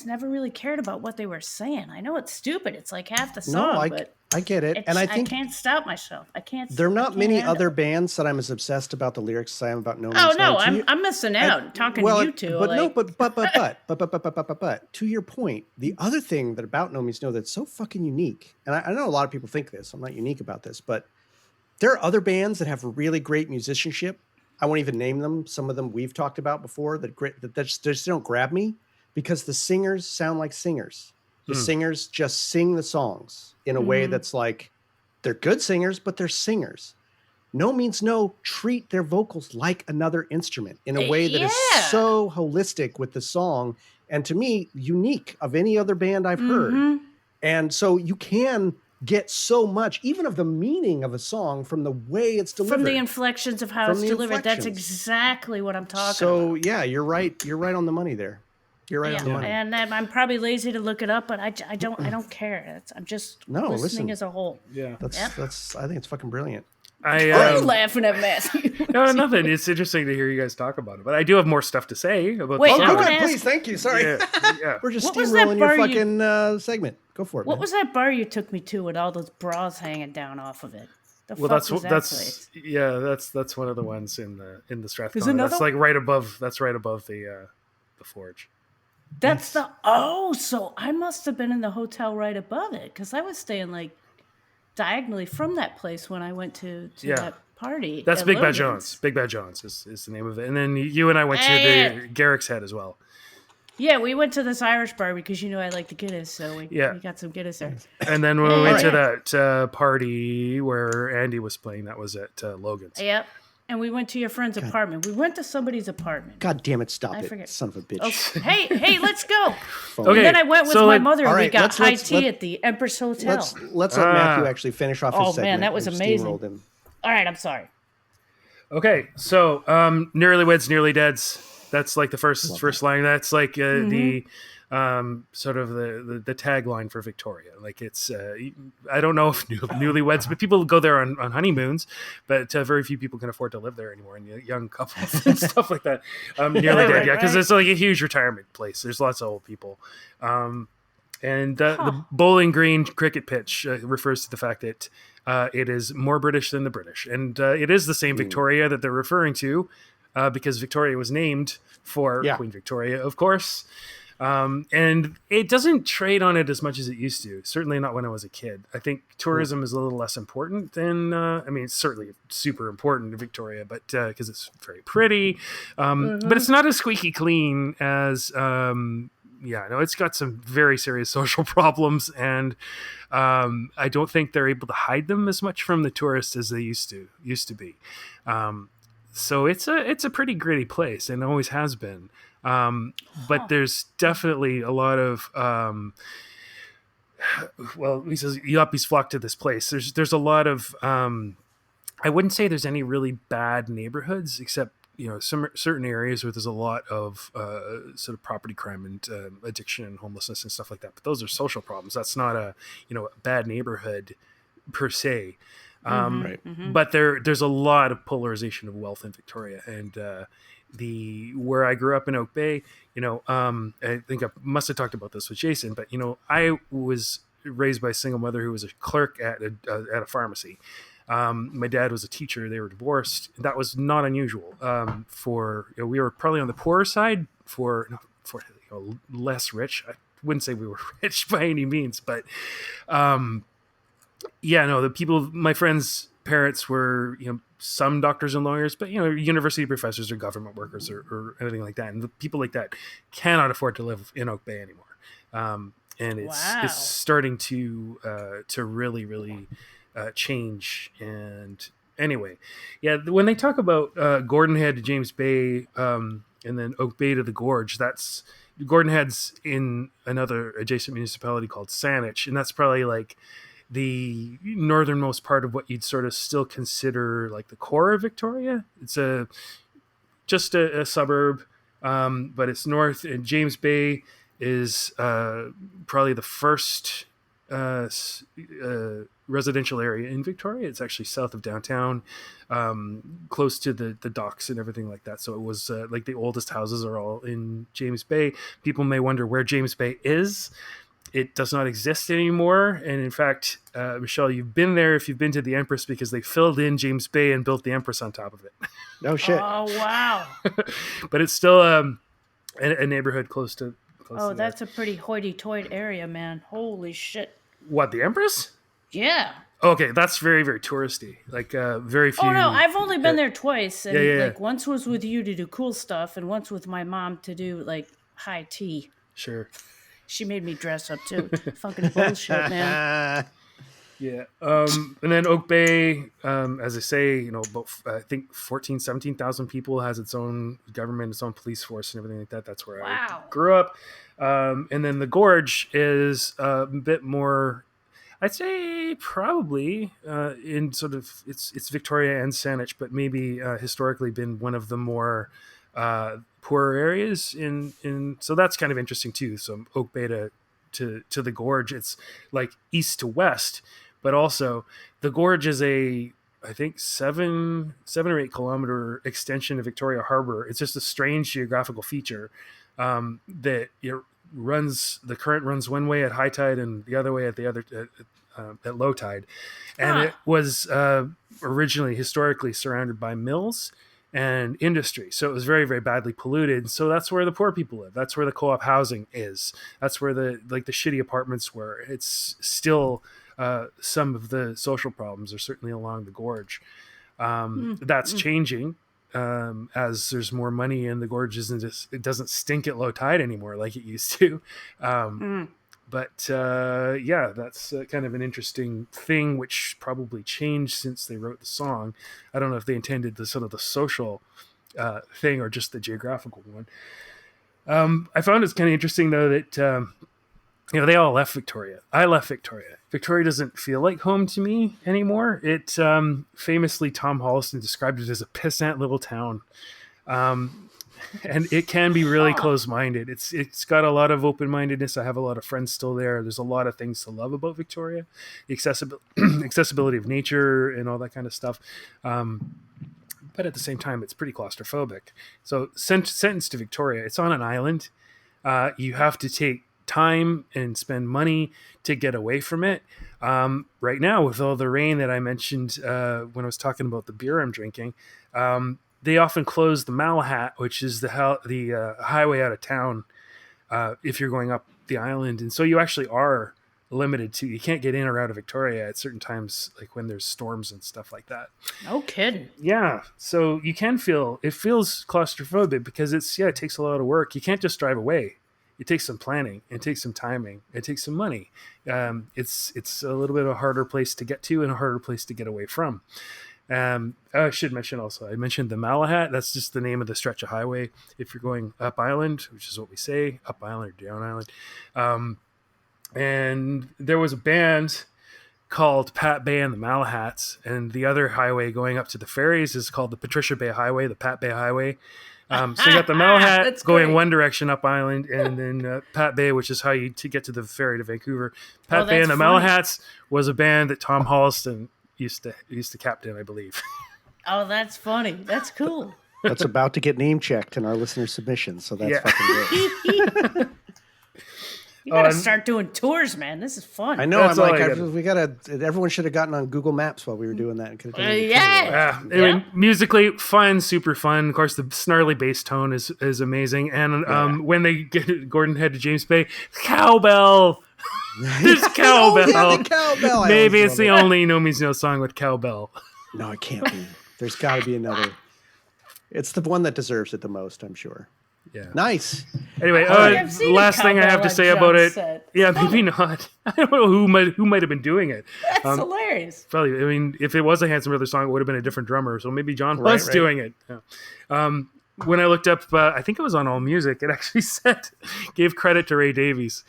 never really cared about what they were saying. I know it's stupid. It's like half the song, but I get it. And I think I can't stop myself. there are not many other bands that I'm as obsessed about the lyrics as I am about No Means Oh no, No. I'm missing out talking to you two. But to your point, the other thing that about No Means No that's so fucking unique, and I know a lot of people think this, I'm not unique about this, but there are other bands that have really great musicianship. I won't even name them. Some of them we've talked about before that just don't grab me because the singers sound like singers. The singers just sing the songs in a way that's like, they're good singers, but they're singers. No Means No treat their vocals like another instrument in a way that is so holistic with the song. And to me, unique of any other band I've heard. And so you can get so much, even of the meaning of a song from the way it's delivered. From the inflections of how it's delivered. That's exactly what I'm talking about. So yeah, you're right. You're right on the money there. You're right on the money. And I'm probably lazy to look it up, but I don't care. I'm just listening listen. as a whole. Yeah. That's. I think it's fucking brilliant. Why are you laughing at Matthew? No, nothing. It's interesting to hear you guys talk about it, but I do have more stuff to say about. Wait, the I song. wanna ask- Please, thank you. Sorry, Yeah. we're just What was that steamrolling your bar you- fucking segment. Go for it. What man. was that bar you took me to with all those bras hanging down off of it? The Well, fuck was that that's place? that's one of the ones in the Strathcona. There's another That's like right above. That's right above the forge. That's so I must have been in the hotel right above it because I was staying like diagonally from that place when I went to Yeah. that party. That's at Big Bad Logan's. Jones. Big Bad Jones is the name of it. And then you and I went to Yeah. the Garrick's Head as well. Yeah, we went to this Irish bar because I like the Guinness, so we got some Guinness there. And then when we went to Alright. that party where Andy was playing, that was at Logan's. Yep. And we went to your friend's apartment. We went to somebody's apartment. God damn it! Stop I it, forget. son of a bitch. Oh, hey, let's go. Okay, And then I went with so my like- mother and All we right, got let's- high let's- tea let- at the Empress Hotel. Let's let Matthew Ah. actually finish off Oh, his man, segment. that was We've amazing. steamrolled him. All right, I'm sorry. Okay, so Nearly Weds, Nearly Deads. That's like the first line. That's like the sort of the tagline for Victoria. Like it's I don't know if newlyweds, but people go there on honeymoons, but very few people can afford to live there anymore, and young couples and stuff like that. Nearly Dead, yeah, because right. it's like a huge retirement place. There's lots of old people. And the Bowling Green cricket pitch refers to the fact that it is more British than the British. And it is the same Victoria that they're referring to because Victoria was named for Queen Victoria, of course. And it doesn't trade on it as much as it used to. Certainly not when I was a kid. I think tourism is a little less important than, it's certainly super important to Victoria, but because it's very pretty. But it's not as squeaky clean as... it's got some very serious social problems, and I don't think they're able to hide them as much from the tourists as they used to be. So it's a pretty gritty place, and always has been. But there's definitely a lot of he says yuppies flock to this place. There's a lot of I wouldn't say there's any really bad neighborhoods, except some certain areas where there's a lot of sort of property crime and addiction and homelessness and stuff like that. But those are social problems. That's not a bad neighborhood per se. But there's a lot of polarization of wealth in Victoria, and where I grew up in Oak Bay, I think I must have talked about this with Jason, but I was raised by a single mother who was a clerk at a pharmacy. My dad was a teacher. They were divorced. That was not unusual. We were probably on the poorer side for less rich. I wouldn't say we were rich by any means, but the people, my friends' parents were, some doctors and lawyers, but university professors or government workers or anything like that. And the people like that cannot afford to live in Oak Bay anymore. And it's starting to really, really change. And anyway, when they talk about Gordon Head to James Bay, and then Oak Bay to the Gorge, that's Gordon Head's in another adjacent municipality called Saanich, and that's probably like the northernmost part of what you'd sort of still consider like the core of Victoria. It's just a suburb, but it's north. And James Bay is probably the first residential area in Victoria. It's actually south of downtown, close to the docks and everything like that. So it was like the oldest houses are all in James Bay. People may wonder where James Bay is. It does not exist anymore. And in fact, Michelle, you've been there if you've been to the Empress, because they filled in James Bay and built the Empress on top of it. No shit. Oh, wow. But it's still a neighborhood close to Oh, that's a pretty hoity-toity area, man. Holy shit. What, the Empress? Yeah. Okay, that's very, very touristy. Like very few. Oh, no, I've only been there twice. And Yeah. like once was with you to do cool stuff, and once with my mom to do like high tea. Sure. She made me dress up too. Fucking bullshit, man. Yeah. And then Oak Bay, as I say, about I think 17,000 people, has its own government, its own police force and everything like that. That's where I grew up. And then the Gorge is a bit more, I'd say probably in sort of it's Victoria and Saanich, but maybe historically been one of the more poorer areas in so that's kind of interesting too. So Oak Bay to the gorge, it's like east to west, but also the gorge is I think 7 or 8 kilometer extension of Victoria Harbor. It's just a strange geographical feature that the current runs one way at high tide and the other way at at low tide, and it was originally historically surrounded by mills and industry, so it was very, very badly polluted. So that's where the poor people live. That's where the co-op housing is. That's where the shitty apartments were. It's still some of the social problems are certainly along the gorge. That's changing as there's more money in the gorges, and it doesn't stink at low tide anymore like it used to. But that's kind of an interesting thing, which probably changed since they wrote the song. I don't know if they intended the sort of the social thing or just the geographical one. I found it's kind of interesting, though, that they all left Victoria. I left Victoria. Victoria doesn't feel like home to me anymore. It famously, Tom Holliston described it as a pissant little town. And it can be really close-minded. It's got a lot of open-mindedness. I have a lot of friends still there. There's a lot of things to love about Victoria, the accessibility of nature and all that kind of stuff. But at the same time, it's pretty claustrophobic. So sentenced to Victoria, it's on an island. You have to take time and spend money to get away from it. Right now, with all the rain that I mentioned when I was talking about the beer I'm drinking, they often close the Malahat, which is the highway out of town, if you're going up the island. And so you actually are limited to, you can't get in or out of Victoria at certain times, like when there's storms and stuff like that. No kidding. Yeah. So it feels claustrophobic because it takes a lot of work. You can't just drive away. It takes some planning. It takes some timing. It takes some money. It's a little bit of a harder place to get to and a harder place to get away from. I should mention also, I mentioned the Malahat. That's just the name of the stretch of highway if you're going up island, which is what we say, up island or down island. And there was a band called Pat Bay and the Malahats, and the other highway going up to the ferries is called the Patricia Bay Highway, the Pat Bay Highway. So you got the Malahat going one direction up island, and then Pat Bay, which is how you to get to the ferry to Vancouver. Pat Bay and the Malahats was a band that Tom Holliston used to captain, I believe. Oh, that's funny. That's cool. That's about to get name checked in our listener submissions, so that's fucking great. You gotta start doing tours, man. This is fun. I know. Everyone should have gotten on Google Maps while we were doing that. I mean, musically fun, super fun. Of course, the snarly bass tone is amazing. And when they get Gordon Head to James Bay, cowbell. There's cowbell. The cowbell. Maybe it's the only No Means No song with cowbell. No, it can't be. There's got to be another. It's the one that deserves it the most, I'm sure. Yeah. Nice. Anyway, last thing I have to say about it. Yeah, maybe not. I don't know who might have been doing it. That's hilarious. Probably. I mean, if it was a Handsome Brother song, it would have been a different drummer. So maybe John was doing it. Yeah. When I looked up, I think it was on AllMusic. It actually gave credit to Ray Davies.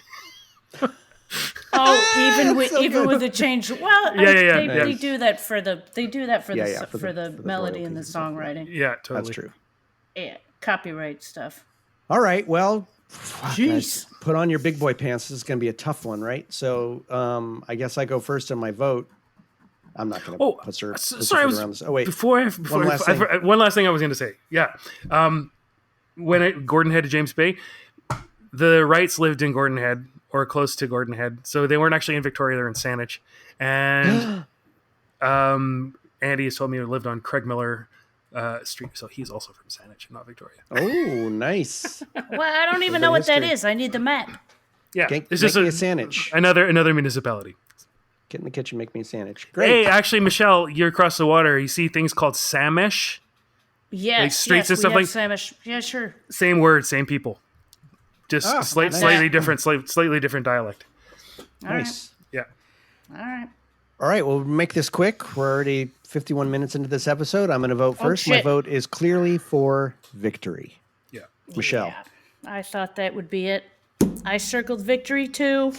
Even with the change. Well, they do that for the melody and the songwriting. Yeah, totally. That's true. Yeah, copyright stuff. All right. Well, guys, put on your big boy pants. This is going to be a tough one, right? So, I guess I go first in my vote. I'm not going to put her around this. Oh wait, one last thing I was going to say. Yeah, when Gordon Head to James Bay, the Wrights lived in Gordon Head or close to Gordon Head, so they weren't actually in Victoria; they're in Saanich. And Andy has told me he lived on Craig Miller Street, so he's also from Saanich, not Victoria. Oh, nice. Well, I don't even know what that is. I need the map. Yeah, it's just a Saanich. Another municipality. Get in the kitchen, make me a sandwich. Great. Hey, actually, Michelle, you're across the water. You see things called Samish? Yes, like streets and stuff like Samish. Yeah, sure. Same word, same people. Just slightly different dialect. Nice. Yeah. All right, we'll make this quick. We're already 51 minutes into this episode. I'm going to vote first. My vote is clearly for victory. Yeah. Michelle. Yeah, I thought that would be it. I circled victory too,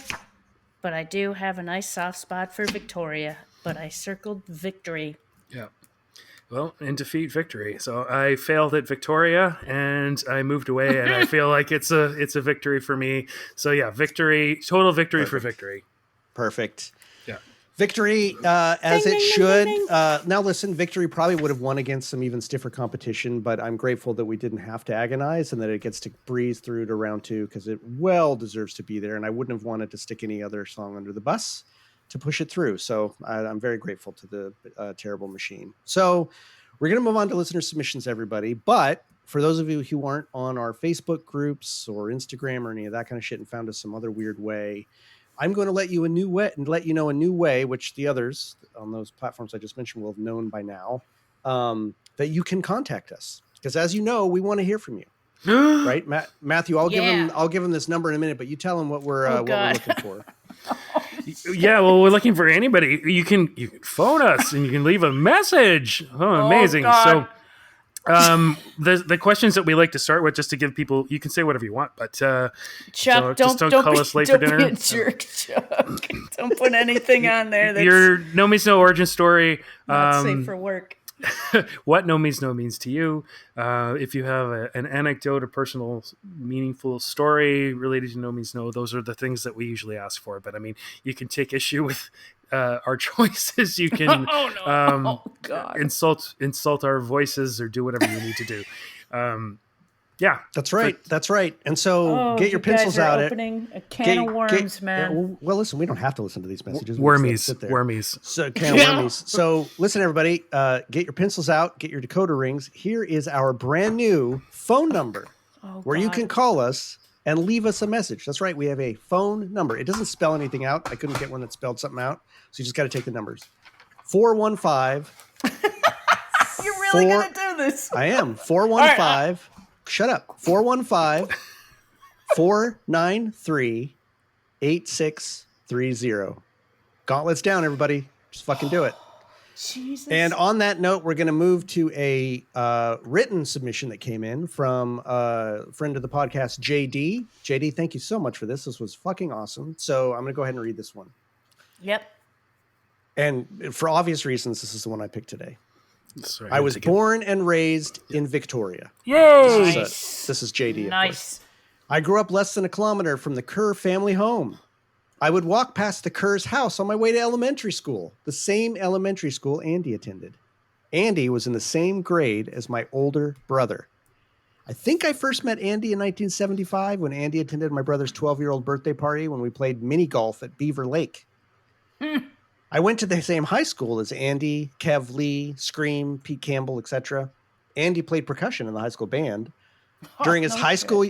but I do have a nice soft spot for Victoria, but I circled victory. Yeah. Well, in defeat, victory. So I failed at Victoria, and I moved away, and I feel like it's a victory for me. So yeah, victory, total victory for victory. Perfect. Yeah. Victory, as Ding, it ding, should. ding, ding. Now, listen, Victory probably would have won against some even stiffer competition, but I'm grateful that we didn't have to agonize and that it gets to breeze through to round 2 because it well deserves to be there. And I wouldn't have wanted to stick any other song under the bus to push it through. So I'm very grateful to the Terrible Machine. So we're going to move on to listener submissions, everybody. But for those of you who aren't on our Facebook groups or Instagram or any of that kind of shit and found us some other weird way, I'm going to let you know a new way, which the others on those platforms I just mentioned will have known by now, that you can contact us. Because as you know, we want to hear from you, right, Matthew? I'll give him this number in a minute, but you tell him what we're looking for. Yeah, well, we're looking for anybody. You can phone us and you can leave a message. Oh, amazing! God. So, the questions that we like to start with, just to give people, you can say whatever you want, but Chuck, don't call us late for dinner. Don't be a jerk, Chuck. Don't put anything on there that's Your No Means No origin story. not safe for work. What No Means No means to you. If you have an anecdote, a personal, meaningful story related to No Means No, those are the things that we usually ask for. But I mean, you can take issue with our choices. You can God. insult our voices or do whatever you need to do. Yeah, that's right. That's right. And so get your pencils out. Opening a can of worms, man. Well, listen, we don't have to listen to these messages. Wormies. So can of wormies. So listen, everybody, get your pencils out, get your decoder rings. Here is our brand new phone number where you can call us and leave us a message. That's right. We have a phone number. It doesn't spell anything out. I couldn't get one that spelled something out. So you just got to take the numbers. 415. You're really going to do this. I am. 415. Shut up. 415-493-8630. Gauntlets down, everybody. Just fucking do it. Jesus. And on that note, we're going to move to a written submission that came in from a friend of the podcast, JD. JD, thank you so much for this. This was fucking awesome. So I'm going to go ahead and read this one. Yep. And for obvious reasons, this is the one I picked today. Sorry, I was born and raised in Victoria. Yay! This is JD. Nice. I grew up less than a kilometer from the Kerr family home. I would walk past the Kerr's house on my way to elementary school, the same elementary school Andy attended. Andy was in the same grade as my older brother. I think I first met Andy in 1975 when Andy attended my brother's 12-year-old birthday party when we played mini golf at Beaver Lake. I went to the same high school as Andy, Kev Lee, Scream, Pete Campbell, etc. Andy played percussion in the high school band. During his high school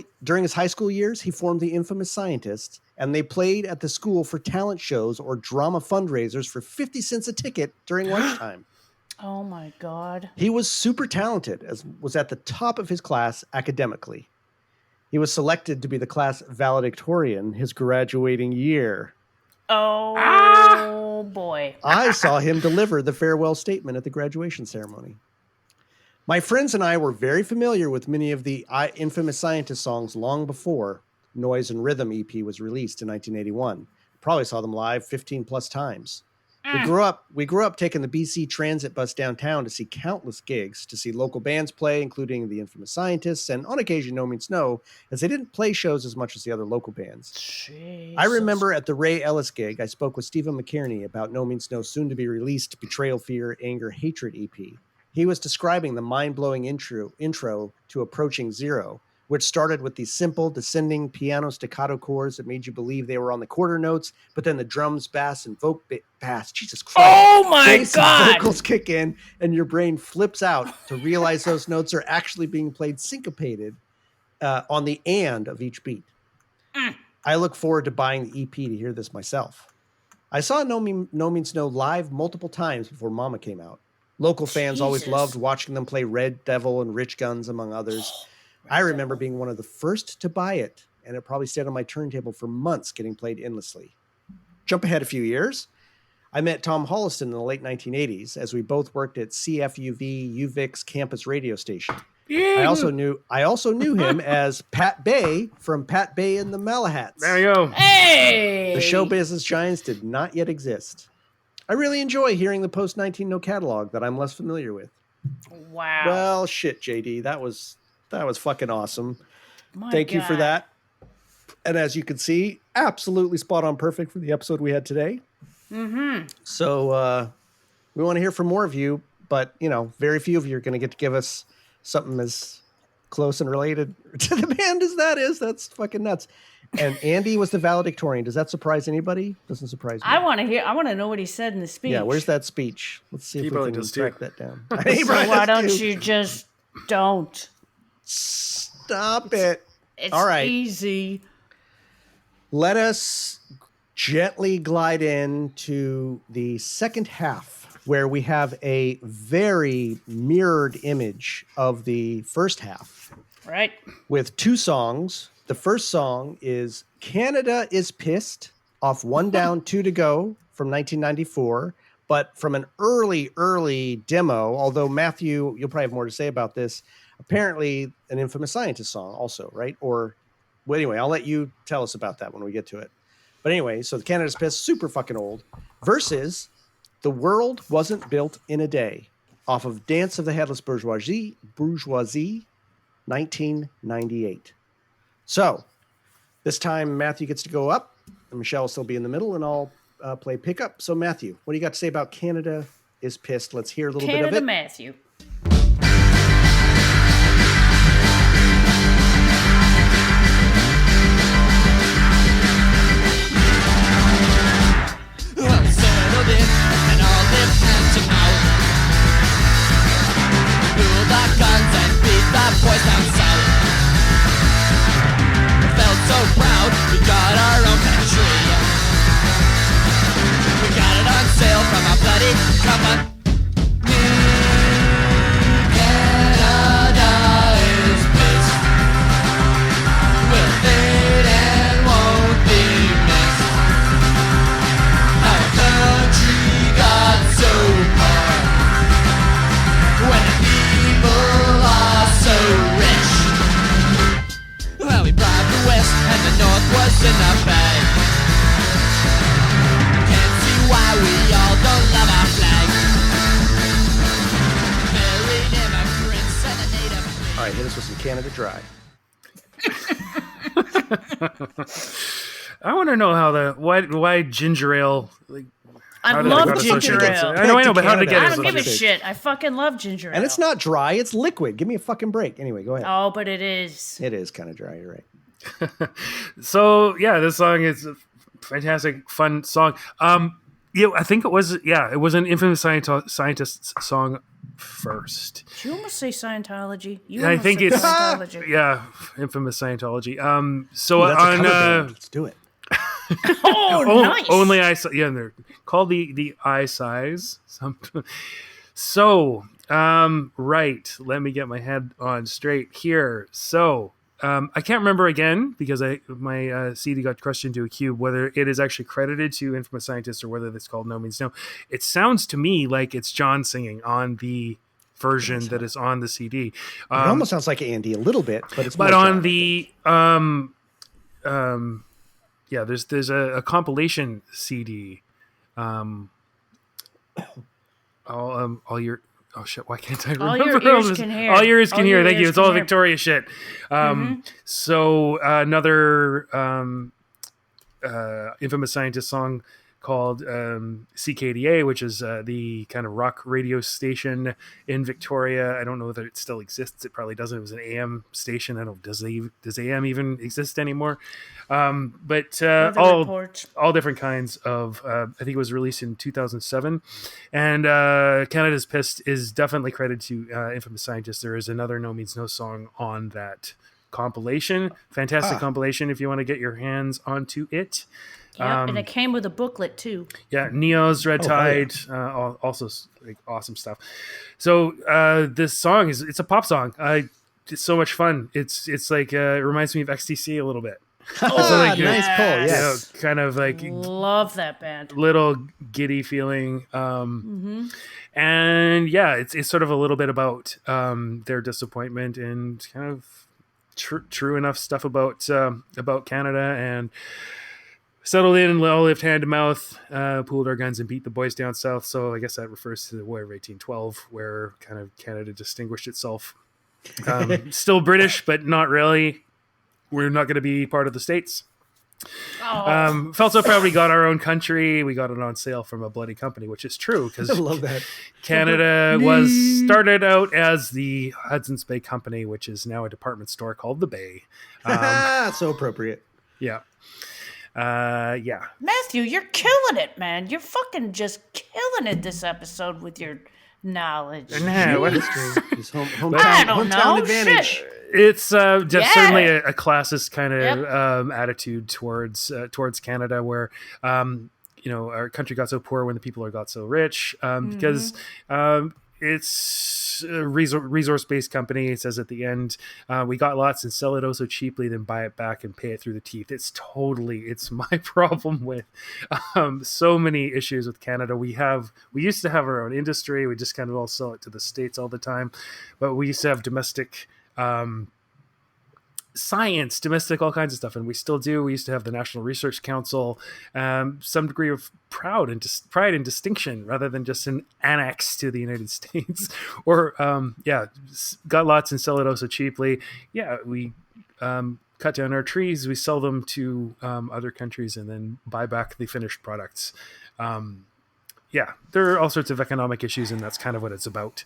years, he formed the Infamous Scientists, and they played at the school for talent shows or drama fundraisers for 50 cents a ticket during lunchtime. Oh my God. He was super talented, was at the top of his class academically. He was selected to be the class valedictorian his graduating year. Oh boy. I saw him deliver the farewell statement at the graduation ceremony. My friends and I were very familiar with many of the Infamous Scientist songs long before Noise and Rhythm EP was released in 1981. Probably saw them live 15 plus times. We grew up taking the BC Transit bus downtown to see countless gigs, to see local bands play, including the Infamous Scientists, and on occasion No Means No, as they didn't play shows as much as the other local bands. Jesus. I remember at the Ray Ellis gig, I spoke with Stephen McKierney about No Means No soon-to-be-released Betrayal, Fear, Anger, Hatred EP. He was describing the mind-blowing intro to Approaching Zero, which started with these simple descending piano staccato chords that made you believe they were on the quarter notes, but then the drums, bass, and bass, Jesus Christ. Oh my bass God. and vocals kick in, and your brain flips out to realize those notes are actually being played syncopated on the and of each beat. I look forward to buying the EP to hear this myself. I saw No Means No live multiple times before Mama came out. Local fans always loved watching them play Red Devil and Rich Guns, among others. I remember being one of the first to buy it, and it probably stayed on my turntable for months, getting played endlessly. Jump ahead a few years. I met Tom Holliston in the late 1980s as we both worked at CFUV UVic's campus radio station. I also knew him as Pat Bay from Pat Bay and the Malahats. There you go. Hey! The show business giants did not yet exist. I really enjoy hearing the post-19 No catalog that I'm less familiar with. Wow. Well, shit, JD, that was fucking awesome. My Thank you for God. that. And as you can see, absolutely spot on perfect for the episode we had today. Mm-hmm. So we want to hear from more of you, but very few of you are going to get to give us something as close and related to the band as that is. That's fucking nuts. And Andy was the valedictorian. Does that surprise anybody? Doesn't surprise me. I want to know what he said in the speech. Yeah, where's that speech? Let's see He if we probably can does too. track that down. So why don't you just don't? Stop it. It's All right. easy. Let us gently glide into the second half, where we have a very mirrored image of the first half Right. with two songs. The first song is Canada is Pissed off One Down, Two to Go from 1994, but from an early demo, although Matthew, you'll probably have more to say about this, apparently an Infamous Scientist song also, right? Or, well, anyway, I'll let you tell us about that when we get to it. But anyway, so the Canada's Pissed, super fucking old, versus The World Wasn't Built in a Day off of Dance of the Headless Bourgeoisie, 1998. So this time Matthew gets to go up and Michelle will still be in the middle and I'll play pickup. So Matthew, what do you got to say about Canada is Pissed? Let's hear a little bit of it. Matthew. I'm settled in and all live hand to mouth. Pull the guns and beat the boys down south. Felt so proud, we got our own country. We got it on sale from a bloody company. Canada is pissed. We'll fade and won't be missed. Our country got so far when the people are so rich. Well, we bribed the West and the North was in the bag. Can't see why we all don't love our flag. Married immigrants and a native. All right, hit us with some Canada Dry. I want to know how why ginger ale. Like, I how did love got ginger associated? ale. I know, but how did it Canada. get I don't give a associated? shit. I fucking love ginger ale. And it's not dry, it's liquid. Give me a fucking break. Anyway, go ahead. Oh, but it is. It is kind of dry, you're right. So yeah, this song is a fantastic, fun song. I think it was an Infamous Scientist song first. Did you almost say Scientology? You I almost think said it's Scientology. Infamous Scientology. So Ooh, that's a on cover band. Let's do it. Oh, nice. only and they're called the eye size. So right, let me get my head on straight here. So I can't remember again because my CD got crushed into a cube whether it is actually credited to Infamous Scientist or whether it's called No Means No. It sounds to me like it's John singing on the version that is on the CD. It almost sounds like Andy a little bit, but it's But more on John, the there's a compilation CD. All your oh shit, why can't I All remember your ears this? can hear. All your ears All can your hear. Thank you. ears It's all can hear. Victoria shit. So another Infamous Scientist song called CKDA, which is the kind of rock radio station in Victoria. I don't know that it still exists. It probably doesn't. It was an AM station. I don't know. Does AM even exist anymore? But all different kinds of. I think it was released in 2007, and Canada's Pissed is definitely credited to Infamous Scientist. There is another No Means No song on that compilation. Fantastic compilation if you want to get your hands onto it. Yep, and it came with a booklet too. Yeah, Neo's Red Tide, also like, awesome stuff. So this song it's a pop song. It's so much fun. It's like it reminds me of XTC a little bit. nice pull. Yes. You know, kind of like Love that band. little giddy feeling. And yeah, it's sort of a little bit about their disappointment and kind of true enough stuff about Canada and settled in and all lived hand to mouth, pulled our guns and beat the boys down south. So I guess that refers to the War of 1812, where kind of Canada distinguished itself. Still British, but not really. We're not going to be part of the States. Felt so proud we got our own country. We got it on sale from a bloody company, which is true because I love that. Canada was started out as the Hudson's Bay Company, which is now a department store called the Bay. So appropriate. Yeah. Matthew, you're killing it, man. You're fucking just killing it this episode with your knowledge. Nah, what- His hometown, I don't know. hometown advantage. Shit. It's just Yeah. certainly a classist kind of Yep. attitude towards Canada, where our country got so poor when the people got so rich, because it's a resource-based company. It says at the end, we got lots and sell it oh so cheaply, then buy it back and pay it through the teeth. It's my problem with so many issues with Canada. We used to have our own industry. We just kind of all sell it to the States all the time, but we used to have domestic science, domestic, all kinds of stuff, and we still do. We used to have the National Research Council, some degree of pride and distinction, rather than just an annex to the United States. Or got lots and sell it oh so cheaply. Yeah, we cut down our trees, we sell them to other countries, and then buy back the finished products. There are all sorts of economic issues, and that's kind of what it's about.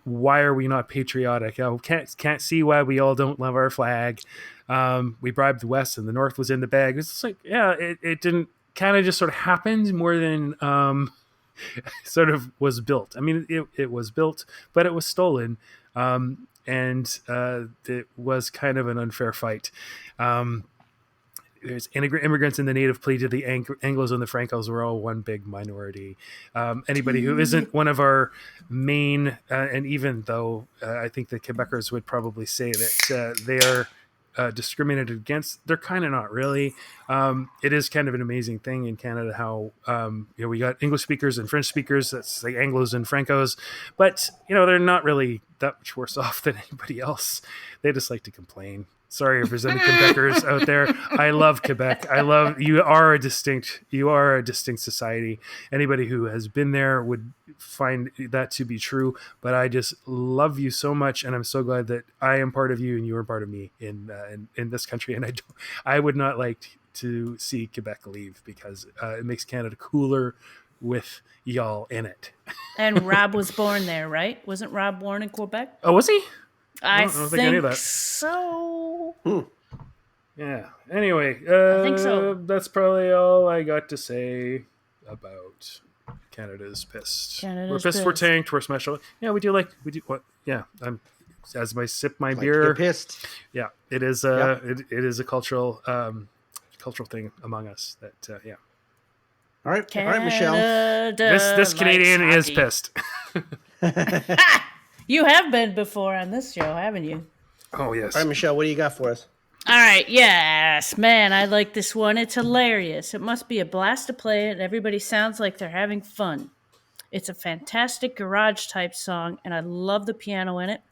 Why are we not patriotic? Can't see why we all don't love our flag. We bribed the West, and the North was in the bag. It's just like, it didn't kind of just sort of happened more than sort of was built. I mean, it was built, but it was stolen, and it was kind of an unfair fight. There's immigrants in the native pleaded the Anglos and the Francos were all one big minority. Anybody who isn't one of our main, and even though I think the Quebecers would probably say that they are discriminated against, they're kind of not really. It is kind of an amazing thing in Canada how we got English speakers and French speakers. That's like Anglos and Francos, but they're not really that much worse off than anybody else. They just like to complain. Sorry if there's any Quebecers out there. I love Quebec. You are a distinct society. Anybody who has been there would find that to be true. But I just love you so much, and I'm so glad that I am part of you and you are part of me in this country. And I would not like to see Quebec leave, because it makes Canada cooler with y'all in it. And Rob was born there, right? Wasn't Rob born in Quebec? Oh, was he? I don't think I knew that. so. Yeah. Anyway, I think so. That's probably all I got to say about Canada's pissed. We're pissed. We're tanked. We're smashed. Yeah, we do what? Yeah. I'm as I sip my beer. You're pissed. Yeah, it is. It is a cultural thing among us. That yeah. All right, Michelle. This Canadian is hockey. pissed. You have been before on this show, haven't you? Oh yes. All right, Michelle, what do you got for us? All right, yes, man, I like this one. It's hilarious. It must be a blast to play it. Everybody sounds like they're having fun. It's a fantastic garage type song, and I love the piano in it.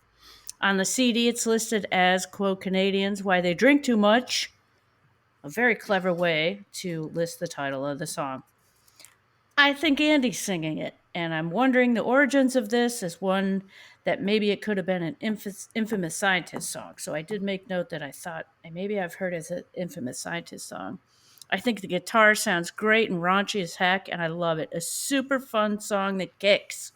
On the CD, it's listed as, quote, Canadians, Why They Drink Too Much. A very clever way to list the title of the song. I think Andy's singing it, and I'm wondering the origins of this as one that maybe it could have been an Infamous Scientist song. So I did make note that I thought maybe I've heard it as an Infamous Scientist song. I think the guitar sounds great and raunchy as heck, and I love it. A super fun song that kicks.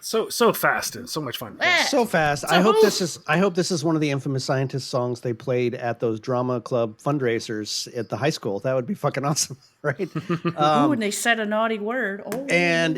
So fast and so much fun. So fast. I hope this is one of the Infamous Scientist songs they played at those drama club fundraisers at the high school. That would be fucking awesome, right? Ooh, and they said a naughty word. Oh. And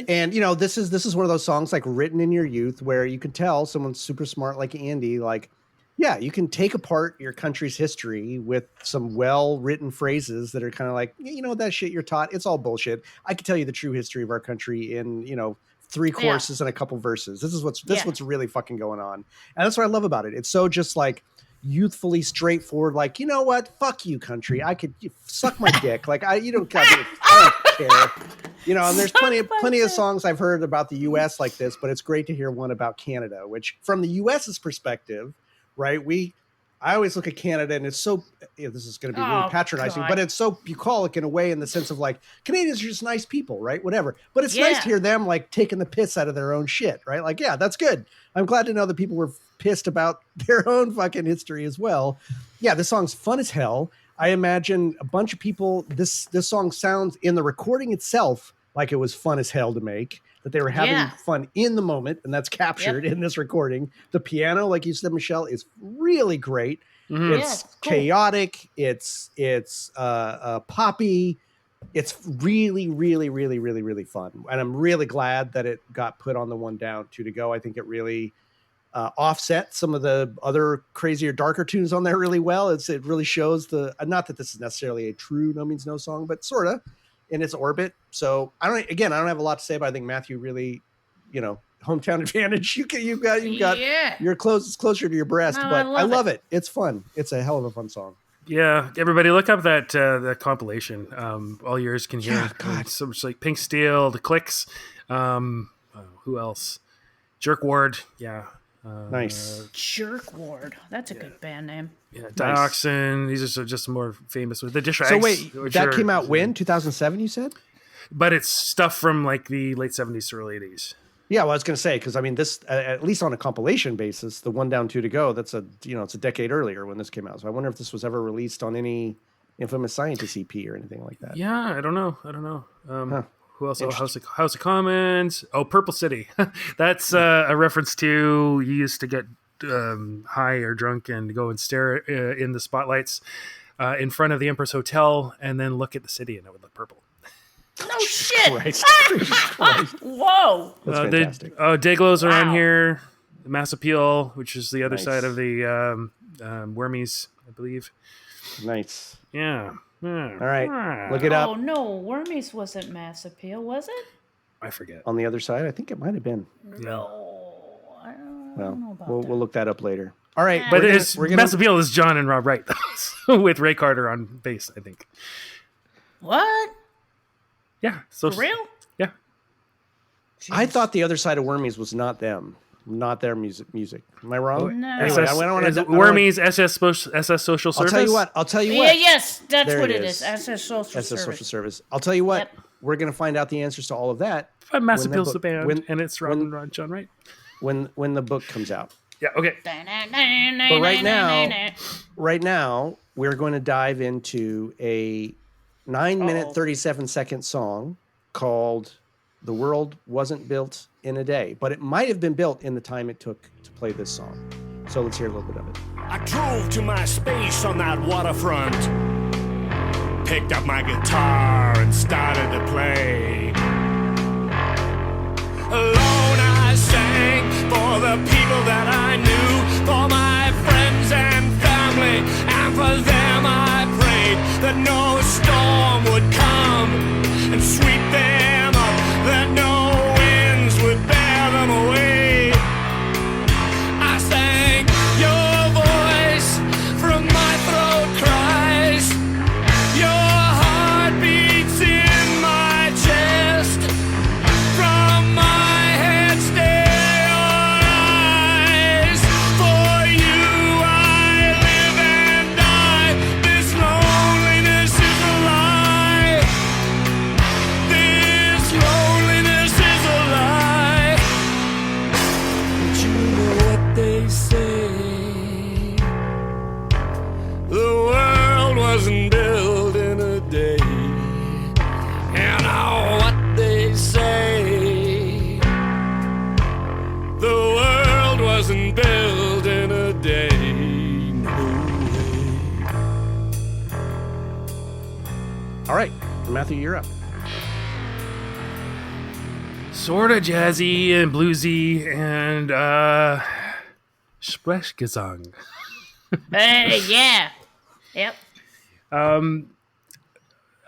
this is one of those songs like written in your youth where you can tell someone's super smart like Andy, like, yeah, you can take apart your country's history with some well-written phrases that are kind of like, that shit you're taught, it's all bullshit. I can tell you the true history of our country in, 3 choruses and a couple verses. This is what's really fucking going on. And that's what I love about it. It's so just like youthfully straightforward, like, you know what? Fuck you, country. I could suck my dick. Like I don't care. And there's plenty of songs I've heard about the US like this, but it's great to hear one about Canada, which from the US's perspective, right? I always look at Canada and it's so, this is going to be really Oh, patronizing, God. but it's so bucolic in a way, in the sense of like, Canadians are just nice people, right? Whatever. But it's nice Yeah. to hear them like taking the piss out of their own shit, right? Like, yeah, that's good. I'm glad to know that people were pissed about their own fucking history as well. Yeah, this song's fun as hell. I imagine a bunch of people, this song sounds in the recording itself like it was fun as hell to make, that they were having Yeah. fun in the moment, and that's captured in this recording. The piano, like you said, Michelle, is really great. Mhm. It's Yeah, it's cool. chaotic. It's poppy. It's really, really, really, really, really fun. And I'm really glad that it got put on the one down, two to go. I think it really offset some of the other crazier, darker tunes on there really well. It really shows not that this is necessarily a true No Means No song, but sort of in its orbit. So I don't have a lot to say, but I think Matthew really, hometown advantage. You got Yeah. you're close. It's closer to your breast, No, but I I love love it. It's fun. It's a hell of a fun song. Yeah, everybody look up that compilation. All yours can hear. Yeah, God. So much like Pink Steel, The Clicks. Who else? Jerk Ward. Yeah. Nice. Jerk Ward. That's a good band name. Yeah, Nice. Dioxin. These are just more famous with the Dish Rags. So wait, which that are- came out when? 2007, you said? But it's stuff from like the late 70s to early 80s. Yeah, well, I was going to say, because I mean, this at least on a compilation basis, the one down, two to go. That's it's a decade earlier when this came out. So I wonder if this was ever released on any Infamous Scientist EP or anything like that. Yeah, I don't know. Huh. Who else? Oh, House of Commons. Oh, Purple City. That's a reference to you used to get high or drunk and go and stare in the spotlights in front of the Empress Hotel and then look at the city and it would look purple. No shit. Christ. Jesus Christ. Whoa. That's fantastic. Dayglows are on Wow. here. The Mass Appeal, which is the other Nice. side of the Wormies, I believe. Nice. Yeah. All right, look it Oh up. no, Wormies wasn't Mass Appeal, was it? I forget. On the other side, I think it might have been. No. I don't Well, know about we'll that. look that up later. All right, But we're gonna Mass Appeal is John and Rob Wright, though, with Ray Carter on bass, I think. What? Yeah. So For real? Yeah. I thought the other side of Wormies was not them, not their music. Am I wrong? No. Anyway, I don't wanna- Wormies, SS Social Service. I'll tell you Yeah, what. yes, that's There what it it is. is. SS Social That's a Service. social service. I'll tell you what. Yep. We're gonna find out the answers to all of that But Mass when the Appeal's book- the band, when- and it's Rob and John Wright. when the book comes out. Yeah. Okay. But Right now, we're going to dive into a 9-minute, Uh-oh. 37-second song called "The World Wasn't Built in a Day," but it might have been built in the time it took to play this song. So let's hear a little bit of it. I drove to my space on that waterfront, picked up my guitar and started to play. Alone I sang for the people that I knew, for my friends and family, and for them I prayed that no storm would come and sweep them up, that no winds would bear them away. I sang, your voice from my throat cries, your heart beats in my chest, from my head stay your eyes, for you I live and die, this loneliness is a lie, this loneliness is a lie. But you know what they say, the world wasn't built in a day. And oh, what they say, the world wasn't built in a day. No way. All right, Matthew, you're up. Sort of jazzy and bluesy and Sprechgesang. Hey, yeah. Yep.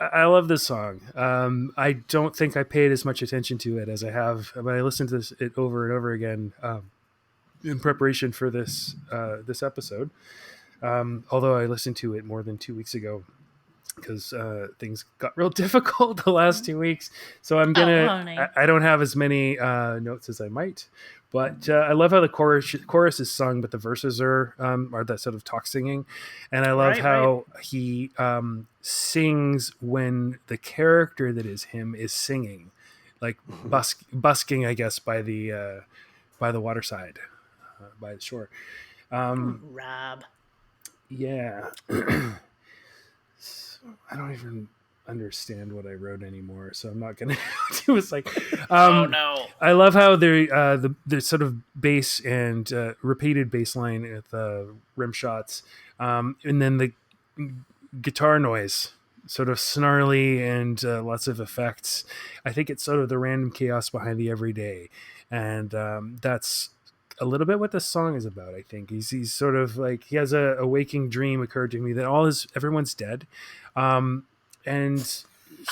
I love this song. I don't think I paid as much attention to it as I have, but I listened to it over and over again in preparation for this episode. Although I listened to it more than 2 weeks ago, because things got real difficult the last 2 weeks. So I'm honey. I don't have as many notes as I might, but I love how the chorus is sung, but the verses are that sort of talk singing, and I love Right, how he sings when the character that is him is singing, like busking, I guess, by the waterside, by the shore. Rob. Yeah. I don't even understand what I wrote anymore, so I'm not gonna do it. Like, Oh no. I love how the sort of bass and repeated bass line with rim shots, and then the guitar noise, sort of snarly and lots of effects. I think it's sort of the random chaos behind the everyday, and that's a little bit what the song is about. I think he's sort of like, he has a waking dream occurred to me that everyone's dead, and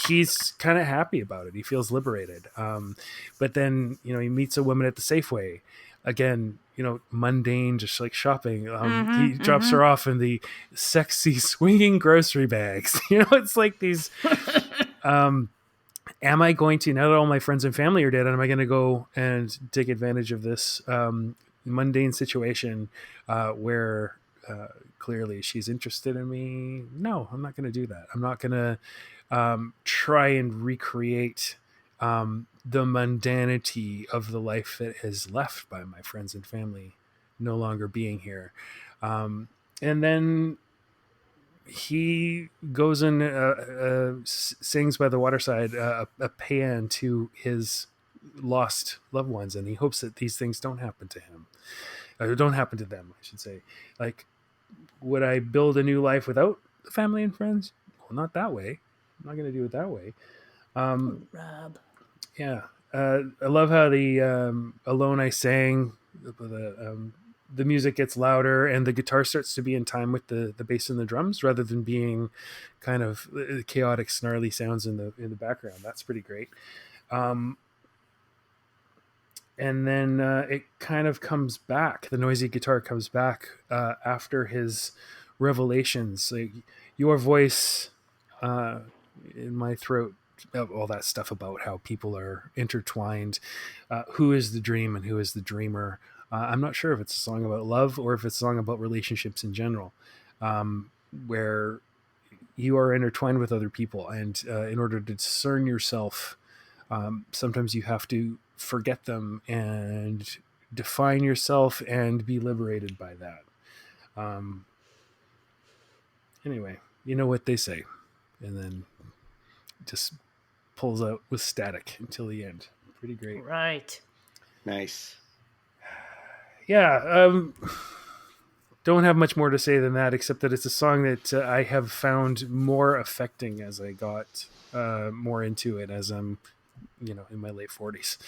he's kind of happy about it. He feels liberated, but then he meets a woman at the Safeway. Again, mundane, just like shopping. He drops her off in the sexy swinging grocery bags. It's like these. Am I going to, now that all my friends and family are dead, am I going to go and take advantage of this mundane situation where clearly she's interested in me? No, I'm not going to do that. I'm not going to try and recreate the mundanity of the life that is left by my friends and family no longer being here. And then he goes and sings by the waterside a paean to his lost loved ones, and he hopes that these things don't happen to him, or don't happen to them, I should say. Like, would I build a new life without the family and friends? Well, not that way. I'm not going to do it that way. Rob. Yeah. I love how the Alone I Sang, the music gets louder and the guitar starts to be in time with the bass and the drums, rather than being kind of chaotic, snarly sounds in the background. That's pretty great. And then it kind of comes back. The noisy guitar comes back after his revelations. Like, your voice in my throat, all that stuff about how people are intertwined. Who is the dream and who is the dreamer? I'm not sure if it's a song about love or if it's a song about relationships in general, where you are intertwined with other people. And in order to discern yourself, sometimes you have to forget them and define yourself and be liberated by that. Anyway, you know what they say. And then just pulls out with static until the end. Pretty great. Right. Nice. Yeah, don't have much more to say than that, except that it's a song that I have found more affecting as I got more into it, as I'm, in my late 40s.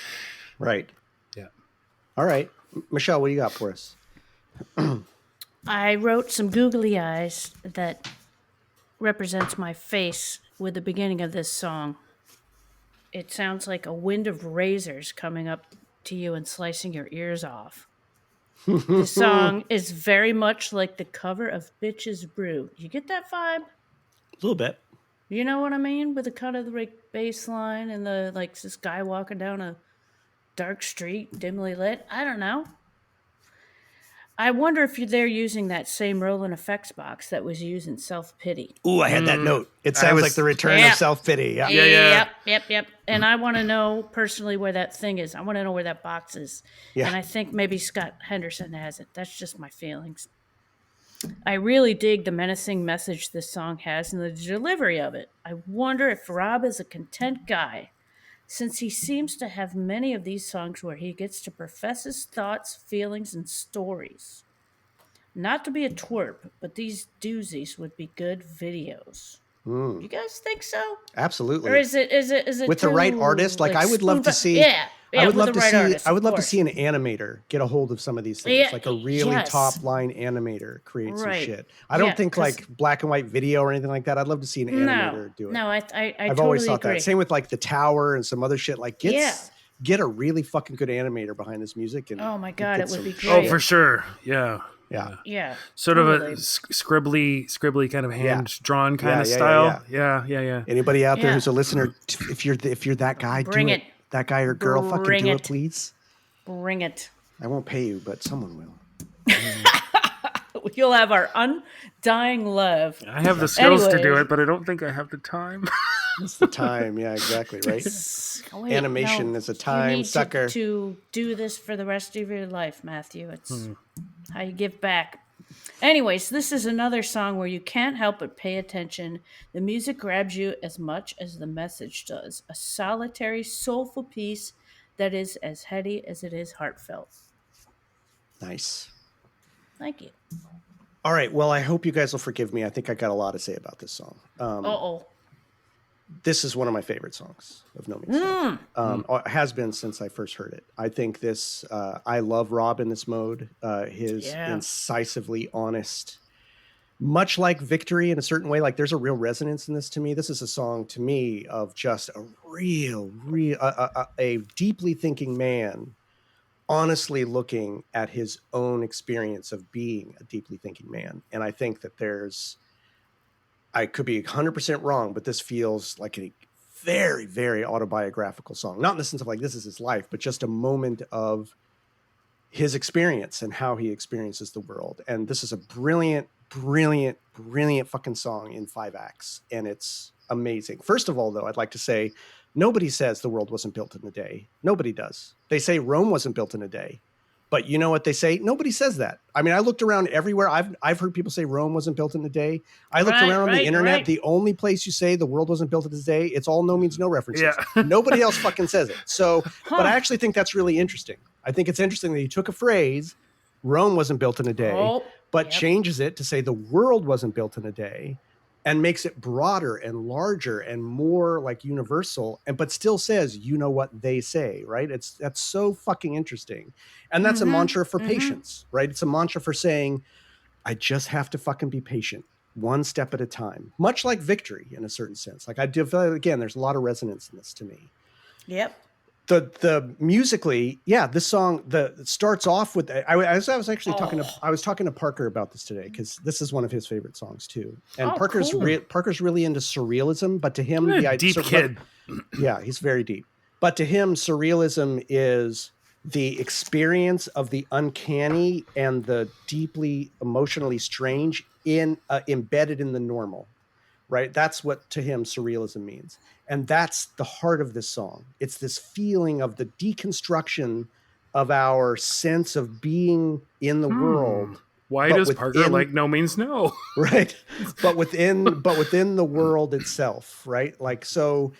Right. Yeah. All right. Michelle, what do you got for us? I wrote some googly eyes that represents my face with the beginning of this song. It sounds like a wind of razors coming up to you and slicing your ears off. The song is very much like the cover of Bitches Brew. You get that vibe? A little bit. You know what I mean? With the cut of the bass line and this guy walking down a dark street, dimly lit. I don't know. I wonder if they're using that same Roland effects box that was used in Self Pity. Ooh, I had that note. It sounds like the return of self-pity. Yeah. Yep. And I want to know personally where that thing is. I want to know where that box is. Yeah. And I think maybe Scott Henderson has it. That's just my feelings. I really dig the menacing message this song has and the delivery of it. I wonder if Rob is a content guy, since he seems to have many of these songs where he gets to profess his thoughts, feelings, and stories. Not to be a twerp, but these doozies would be good videos. You guys think so? Absolutely. Or is it with the right artist? Like I would love to see. I would love to see. Artist, I would love to see an animator get a hold of some of these things, like a really top line animator create some shit. I don't think like black and white video or anything like that. I'd love to see an animator do it. No, I've totally always thought that. Same with like The Tower and some other shit. Like get a really fucking good animator behind this music. And oh my god, it would be great. Oh, for sure. Yeah. Yeah. Yeah. Sort totally. of a scribbly kind of hand drawn kind Yeah, of yeah, style. Yeah. Anybody out there Yeah. who's a listener, if you're that guy, Bring do it. it. That guy or girl, fucking Bring do it. it, please. Bring it. I won't pay you, but someone will. You'll have our undying love. I have the skills to do Anyway. it, but I don't think I have the time. It's the time. Yeah, exactly. Right. Oh, wait, Animation is a time you need sucker. to do this for the rest of your life, Matthew. It's how you give back. Anyways, this is another song where you can't help but pay attention. The music grabs you as much as the message does. A solitary, soulful piece that is as heady as it is heartfelt. Nice. Thank you. All right. Well, I hope you guys will forgive me. I think I got a lot to say about this song. Uh-oh. This is one of my favorite songs of No Means No. It has been since I first heard it. I think this, I love Rob in this mode. His incisively honest, much like Victory in a certain way, like there's a real resonance in this to me. This is a song to me of just a a deeply thinking man, honestly looking at his own experience of being a deeply thinking man. And I think that I could be 100% wrong, but this feels like a very, very autobiographical song. Not in the sense of like, this is his life, but just a moment of his experience and how he experiences the world. And this is a brilliant fucking song in 5 acts. And it's amazing. First of all, though, I'd like to say, nobody says the world wasn't built in a day. Nobody does. They say Rome wasn't built in a day. But you know what they say? Nobody says that. I mean, I looked around everywhere. I've heard people say Rome wasn't built in a day. I looked around on the internet. Right. The only place you say the world wasn't built in a day, it's all No Means No references. Yeah. Nobody else fucking says it. So, but I actually think that's really interesting. I think it's interesting that he took a phrase, Rome wasn't built in a day, but changes it to say the world wasn't built in a day, and makes it broader and larger and more like universal, but still says, you know what they say, right? That's so fucking interesting. And that's a mantra for patience, right? It's a mantra for saying, I just have to fucking be patient, one step at a time, much like Victory in a certain sense. Like again, there's a lot of resonance in this to me. Yep. The musically, this song starts off with I was actually talking to Parker about this today, because this is one of his favorite songs too. And Parker's really into surrealism, but to him the deep kid. Yeah, he's very deep. But to him, surrealism is the experience of the uncanny and the deeply emotionally strange embedded in the normal. Right? That's what to him surrealism means. And that's the heart of this song. It's this feeling of the deconstruction of our sense of being in the world. Why does Parker like No Means No? Right. But within the world itself, right? Like, so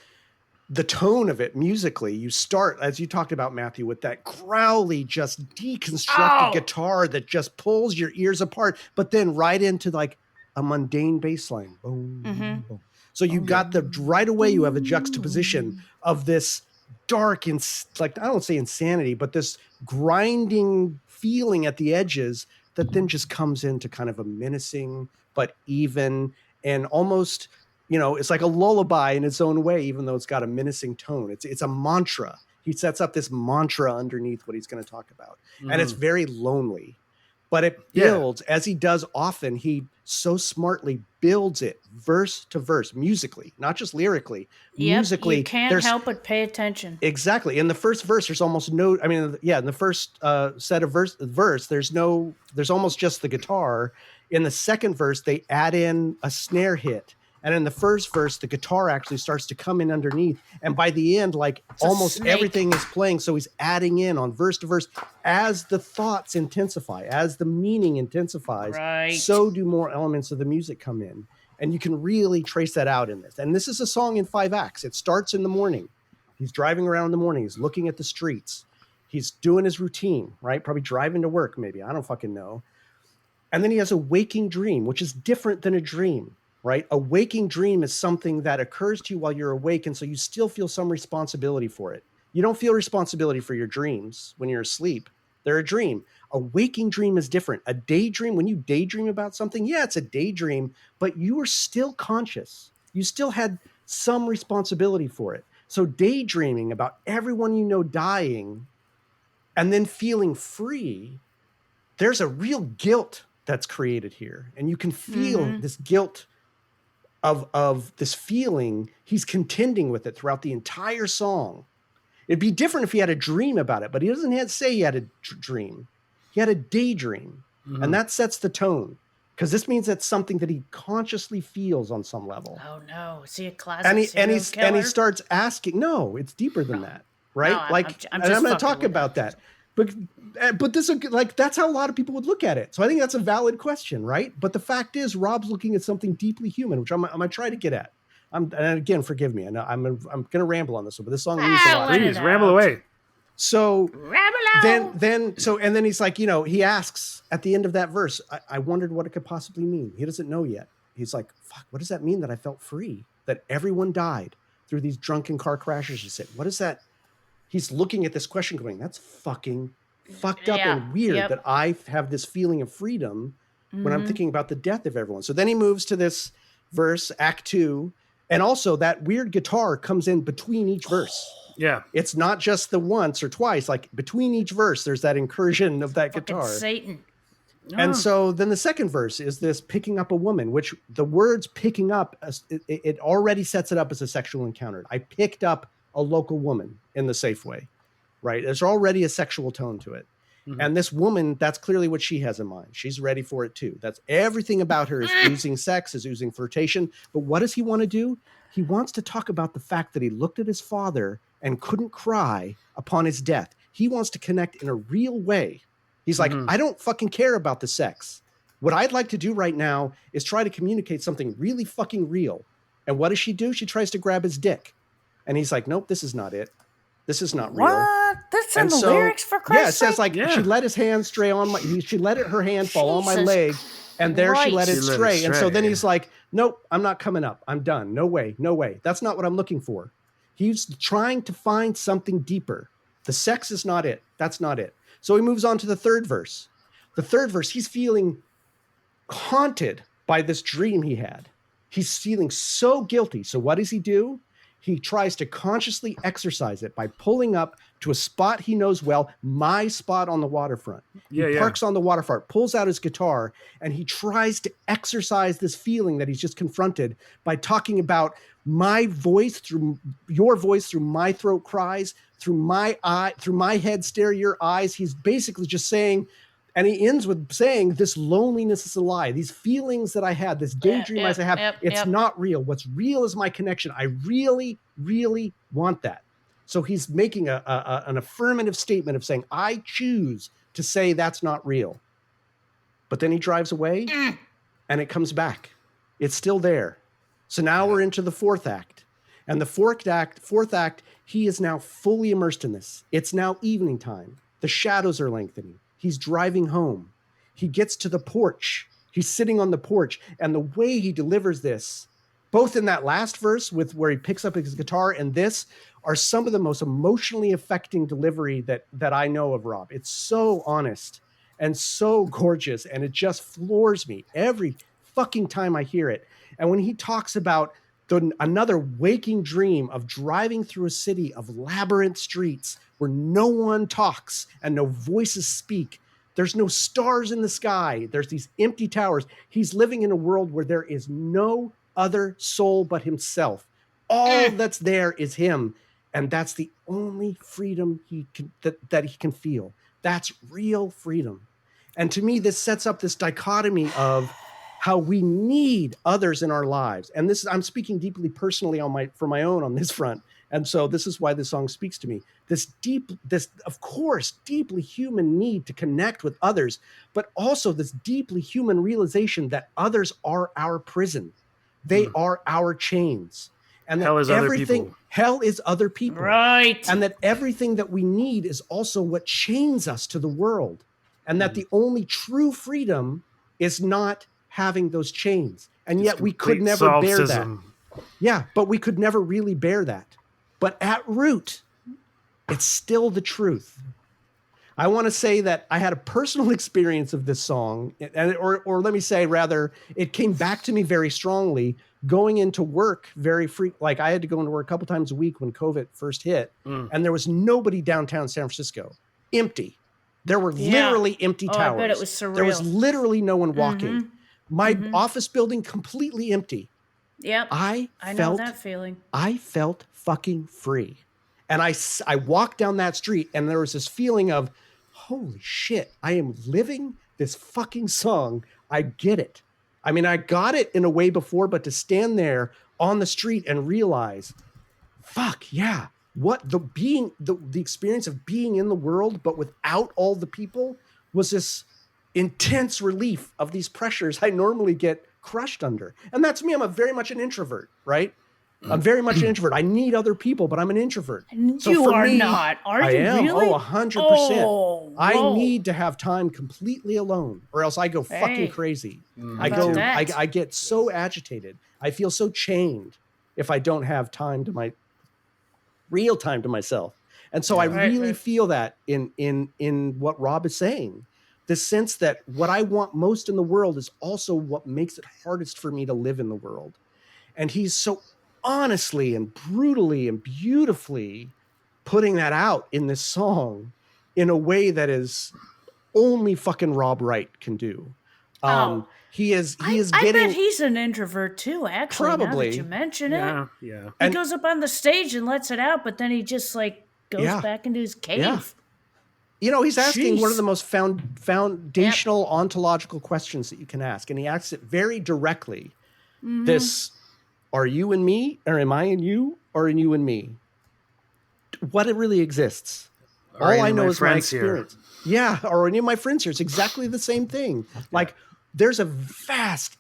the tone of it musically, you start, as you talked about, Matthew, with that growly, just deconstructed guitar that just pulls your ears apart, but then right into like a mundane bass line. Boom, boom. So you got right away, you have a juxtaposition of this dark and like, I don't say insanity, but this grinding feeling at the edges that then just comes into kind of a menacing, but even and almost, it's like a lullaby in its own way, even though it's got a menacing tone. It's a mantra. He sets up this mantra underneath what he's going to talk about. And it's very lonely. But it builds, as he does often, he so smartly builds it verse to verse, musically, not just lyrically. Musically, you can't help but pay attention. Exactly. In the first verse, there's almost no, in the first set of verse, there's almost just the guitar. In the second verse, they add in a snare hit. And in the first verse, the guitar actually starts to come in underneath. And by the end, like almost everything is playing. So he's adding in on verse to verse as the thoughts intensify, as the meaning intensifies. Right. So do more elements of the music come in. And you can really trace that out in this. And this is a song in 5 acts. It starts in the morning. He's driving around in the morning. He's looking at the streets. He's doing his routine, right? Probably driving to work, maybe. I don't fucking know. And then he has a waking dream, which is different than a dream. Right? A waking dream is something that occurs to you while you're awake, and so you still feel some responsibility for it. You don't feel responsibility for your dreams when you're asleep. They're a dream. A waking dream is different. A daydream, when you daydream about something, it's a daydream, but you were still conscious. You still had some responsibility for it. So daydreaming about everyone you know dying and then feeling free there's a real guilt that's created here. And you can feel this guilt of this feeling. He's contending with it throughout the entire song. It'd be different if he had a dream about it, but he doesn't have to say he had a dream. He had a daydream. And that sets the tone, because this means that's something that he consciously feels on some level. Oh no, is he a classic And serial he killer? starts asking, no, it's deeper than that, right? No, like, I'm and just I'm going to fucking talk with about you. that. But this is like, that's how a lot of people would look at it. So I think that's a valid question, right? But the fact is, Rob's looking at something deeply human, which I'm going to try to get at. And again, forgive me. I know I'm going to ramble on this one, but this song means a lot. let it Please ramble out. away. So Ramble out. then he's like, he asks at the end of that verse, I wondered what it could possibly mean. He doesn't know yet. He's like, fuck, what does that mean that I felt free? That everyone died through these drunken car crashes? He said, what is that? He's looking at this question going, that's fucking fucked up and weird that I have this feeling of freedom when I'm thinking about the death of everyone. So then he moves to this verse, Act 2. And also that weird guitar comes in between each verse. Yeah. It's not just the once or twice, like between each verse, there's that incursion of that Fucking guitar. Satan. And so then the second verse is this picking up a woman, which the words picking up, it already sets it up as a sexual encounter. I picked up a local woman in the Safeway, right? There's already a sexual tone to it. And this woman, that's clearly what she has in mind. She's ready for it too. That's everything about her is oozing sex, is oozing flirtation. But what does he want to do? He wants to talk about the fact that he looked at his father and couldn't cry upon his death. He wants to connect in a real way. He's like, I don't fucking care about the sex. What I'd like to do right now is try to communicate something really fucking real. And what does she do? She tries to grab his dick. And he's like, nope, this is not it. This is not real. What? That's in And the so, lyrics, for yeah, it Christ's says sake? like she let his hand stray on my, she let her hand fall on my Jesus leg, and there she let it Christ. She let it stray. And so stray. then he's like, nope, I'm not coming up. I'm done. No way, no way. That's not what I'm looking for. He's trying to find something deeper. The sex is not it. That's not it. So he moves on to the third verse. The third verse, he's feeling haunted by this dream he had. He's feeling so guilty. So what does he do? He tries to consciously exercise it by pulling up to a spot he knows well, my spot on the waterfront. He parks on the waterfront, pulls out his guitar, and he tries to exercise this feeling that he's just confronted by talking about my voice through your voice, through my throat cries, through my eye, through my head stare your eyes. He's basically just saying, and he ends with saying, this loneliness is a lie. These feelings that I had, this daydream I have, it's not real. What's real is my connection. I really, really want that. So he's making an affirmative statement of saying, I choose to say that's not real. But then he drives away and it comes back. It's still there. So now we're into the fourth act. And the fourth act, he is now fully immersed in this. It's now evening time. The shadows are lengthening. He's driving home. He gets to the porch. He's sitting on the porch. And the way he delivers this, both in that last verse with where he picks up his guitar and this, are some of the most emotionally affecting delivery that I know of Rob. It's so honest and so gorgeous. And it just floors me every fucking time I hear it. And when he talks about another waking dream of driving through a city of labyrinth streets where no one talks and no voices speak. There's no stars in the sky. There's these empty towers. He's living in a world where there is no other soul but himself. All that's there is him. And that's the only freedom that he can feel. That's real freedom. And to me, this sets up this dichotomy of how we need others in our lives. And this, I'm speaking deeply personally for my own on this front. And so this is why this song speaks to me. This of course, deeply human need to connect with others, but also this deeply human realization that others are our prison. They are our chains. And hell is other people. Hell is other people. Right. And that everything that we need is also what chains us to the world. And that the only true freedom is not having those chains. And yet we could never bear that. Yeah, but we could never really bear that. But at root, it's still the truth. I want to say that I had a personal experience of this song, or let me say rather, it came back to me very strongly going into work like I had to go into work a couple times a week when COVID first hit, and there was nobody downtown San Francisco, empty. There were Yeah. literally empty Oh, I towers. bet it was There was surreal. literally no one walking. My office building completely empty. Yep. I I know felt that feeling. I felt fucking free. And I walked down that street and there was this feeling of, holy shit, I am living this fucking song. I get it. I mean, I got it in a way before, but to stand there on the street and realize, fuck yeah, what the experience of being in the world, but without all the people, was this intense relief of these pressures I normally get crushed under. And that's me. I'm very much an introvert, right? I'm very much an introvert. I need other people, but I'm an introvert. So You for are me, not. Are I you am. really? Oh, 100%. Oh, I whoa. need to have time completely alone, or else I go fucking Hey. crazy. Mm, I me go. too. that? I get so agitated. I feel so chained if I don't have time to my real time to myself. And so I Yeah. Right, really right. feel that in what Rob is saying. The sense that what I want most in the world is also what makes it hardest for me to live in the world. And he's so honestly and brutally and beautifully putting that out in this song in a way that is only fucking Rob Wright can do. He is I getting bet he's an introvert too, actually, now Probably. that you mention it. Yeah, yeah. He And- goes up on the stage and lets it out, but then he just like goes Yeah. back into his cave. Yeah. He's asking one of Jeez. the most foundational ontological questions that you can ask. And he asks it very directly. This, are you and me, or am I in you, or in you and me? What it really exists. Are All any I of know my is my friends here? experience. Yeah, or any of my friends here. It's exactly the same thing. Like, there's a vast,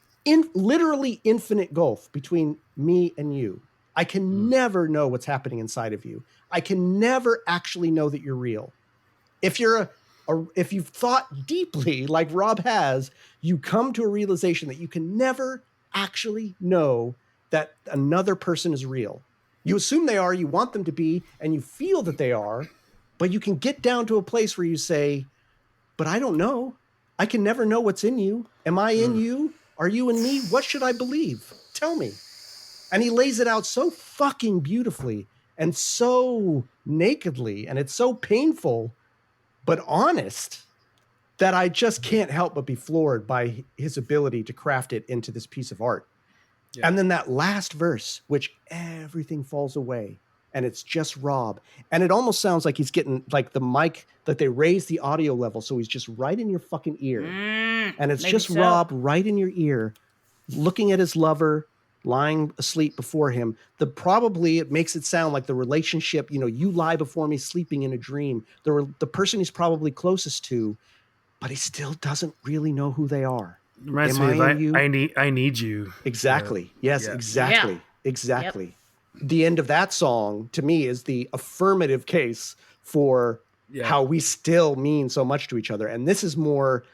literally infinite gulf between me and you. I can never know what's happening inside of you. I can never actually know that you're real. If you're if you've thought deeply, like Rob has, you come to a realization that you can never actually know that another person is real. You assume they are, you want them to be, and you feel that they are, but you can get down to a place where you say, but I don't know. I can never know what's in you. Am I in you? Are you in me? What should I believe? Tell me. And he lays it out so fucking beautifully and so nakedly, and it's so painful, but honest, that I just can't help but be floored by his ability to craft it into this piece of art. Yeah. And then that last verse, which everything falls away and it's just Rob. And it almost sounds like he's getting like the mic, that they raise the audio level. So he's just right in your fucking ear. And it's maybe just so. Rob right in your ear, looking at his lover, lying asleep before him. Probably it makes it sound like the relationship, you lie before me sleeping in a dream. The person he's probably closest to, but he still doesn't really know who they are. Reminds Am me I of in you? I need you. Exactly. Yes, yeah. exactly. Yeah. Exactly. The end of that song to me is the affirmative case for how we still mean so much to each other. And this is more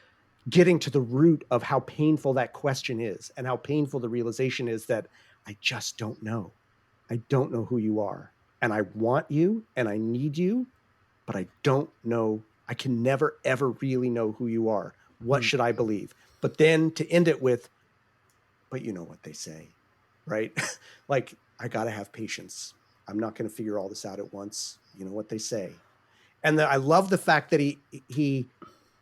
getting to the root of how painful that question is and how painful the realization is that I just don't know. I don't know who you are. And I want you and I need you, but I don't know. I can never, ever really know who you are. What should I believe? But then to end it with, but you know what they say, right? Like, I got to have patience. I'm not going to figure all this out at once. You know what they say. And I love the fact that he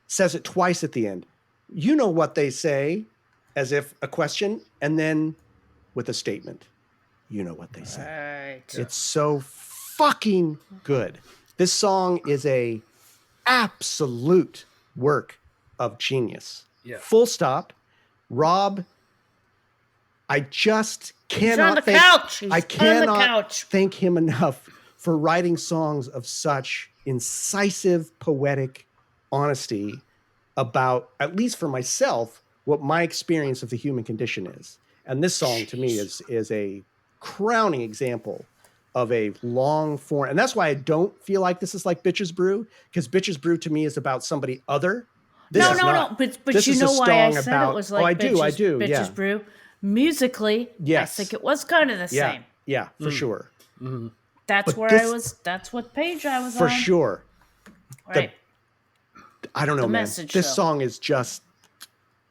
says it twice at the end. You know what they say, as if a question, and then with a statement. You know what they say. Right. It's so fucking good. This song is a absolute work of genius. Yeah. Full stop. Rob, I just He's cannot on the thank, couch. He's I on the cannot couch. thank him enough for writing songs of such incisive, poetic honesty about, at least for myself, what my experience of the human condition is. And this song to me is a crowning example of a long form. And that's why I don't feel like this is like Bitches Brew, because Bitches Brew to me is about somebody other. This is not. But This you is a know why I song said about- it was Oh, like I do, Bitches yeah. Brew. Musically, Yes. I think it was kind of the same. Yeah, for sure. That's But where this- I was. That's what page I was For on. sure. Right. I don't know, The man. message, This though. song is just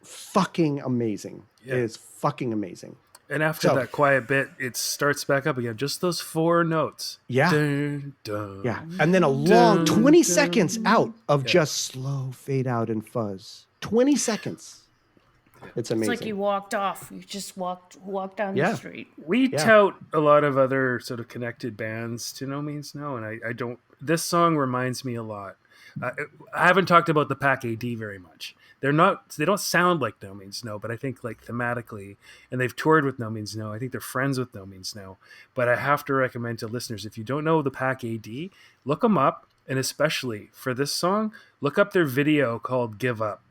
fucking amazing. Yeah. It is fucking amazing. And after So- that quiet bit, it starts back up again. Just those 4 notes. Yeah. Dun, dun. Yeah. And then a long Dun, 20 dun. seconds out of just slow fade out and fuzz. 20 seconds. It's It's amazing. like you walked off. You just walked down Yeah. the street. We tout a lot of other sort of connected bands to No Means No, and I don't. This song reminds me a lot. I haven't talked about the Pack AD very much. They don't sound like No Means No, but I think like thematically, and they've toured with No Means No. I think they're friends with No Means No. But I have to recommend to listeners, if you don't know the Pack AD, look them up, and especially for this song, look up their video called "Give Up."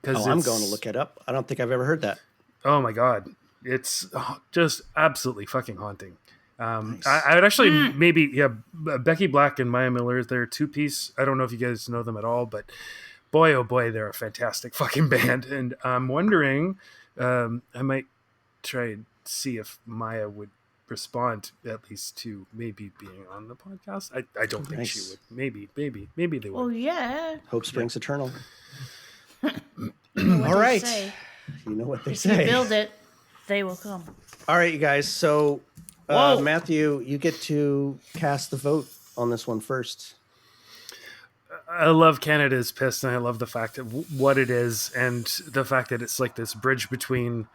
Oh, I'm going to look it up. I don't think I've ever heard that. Oh my god, it's just absolutely fucking haunting. Nice. I would actually maybe Becky Black and Maya Miller, they're a 2-piece. I don't know if you guys know them at all, but boy oh boy, they're a fantastic fucking band. And I'm wondering, I might try and see if Maya would respond at least to maybe being on the podcast. I don't think she Nice. would. Maybe they would. Oh yeah. Hope springs eternal. You know what All they right. say. You know what they If you say. build it, they will come. All right, you guys. So, Whoa. Matthew, you get to cast the vote on this one first. I love Canada's Pissed, and I love the fact of what it is, and the fact that it's like this bridge between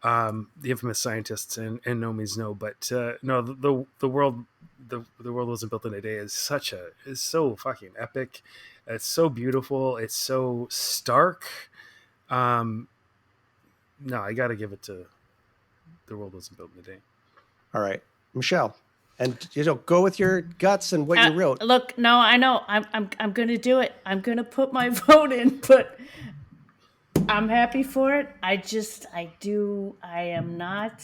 the infamous scientists and No Means No. But no, the world wasn't built in a day is so fucking epic. It's so beautiful. It's so stark. No, I got to give it to The World Wasn't Built in a Day. All right, Michelle, and go with your guts and what you wrote. Look, no, I know. I'm gonna do it. I'm gonna put my vote in, but I'm happy for it. I am not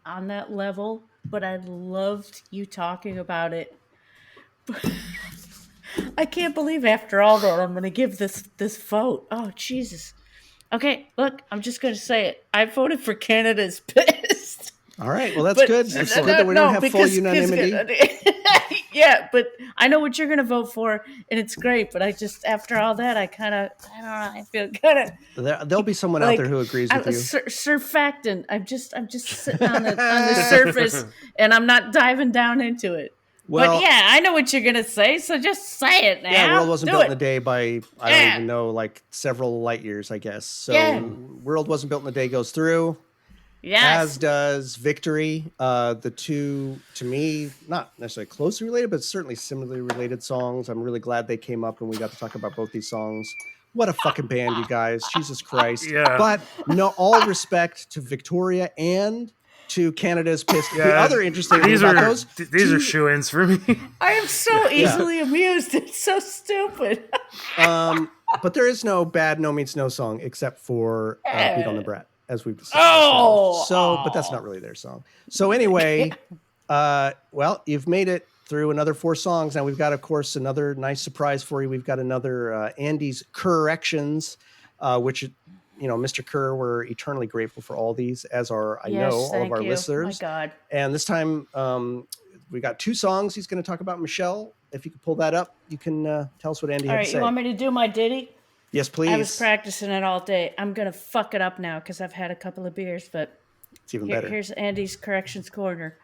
on that level, but I loved you talking about it. I can't believe after all that I'm gonna give this vote. Oh Jesus. Okay, look, I'm just gonna say it. I voted for Canada's Pissed. All right, well that's But- good. It's good that we don't have full unanimity. Yeah, but I know what you're gonna vote for, and it's great. But I just, after all that, I don't know. I feel kind of There'll be someone out like there who agrees with you. surfactant. I'm just sitting on the surface, and I'm not diving down into it. Well- but yeah, I know what you're gonna say, so just say it now. Yeah, World wasn't Do built it. in a day by I don't Yeah. even know, like several light years, I guess. So Yeah. World wasn't built in a day goes through. Yes. As does Victory. The two, to me, not necessarily closely related, but certainly similarly related songs. I'm really glad they came up and we got to talk about both these songs. What a fucking band, you guys. Jesus Christ. Yeah. But no, all respect to Victoria and to Canada's Pissed. The Yeah, other interesting thing these about are those these are two- shoe-ins for me. I am so easily amused. It's so stupid. but there is no bad No Means No song except for Beat on the Brat, as we've discussed. Oh. So, but that's not really their song. So anyway, well, you've made it through another 4 songs. Now we've got, of course, another nice surprise for you. We've got another Andy's Corrections, which, Mr. Kerr, we're eternally grateful for all these, as are, I know, all of thank our you. listeners. My God. And this time, we got 2 songs he's going to talk about. Michelle, if you could pull that up, you can tell us what Andy All had right, to say. you want me to do my ditty? Yes, please. I was practicing it all day. I'm gonna fuck it up now because I've had a couple of beers, but It's even better. here's Andy's Corrections Corner.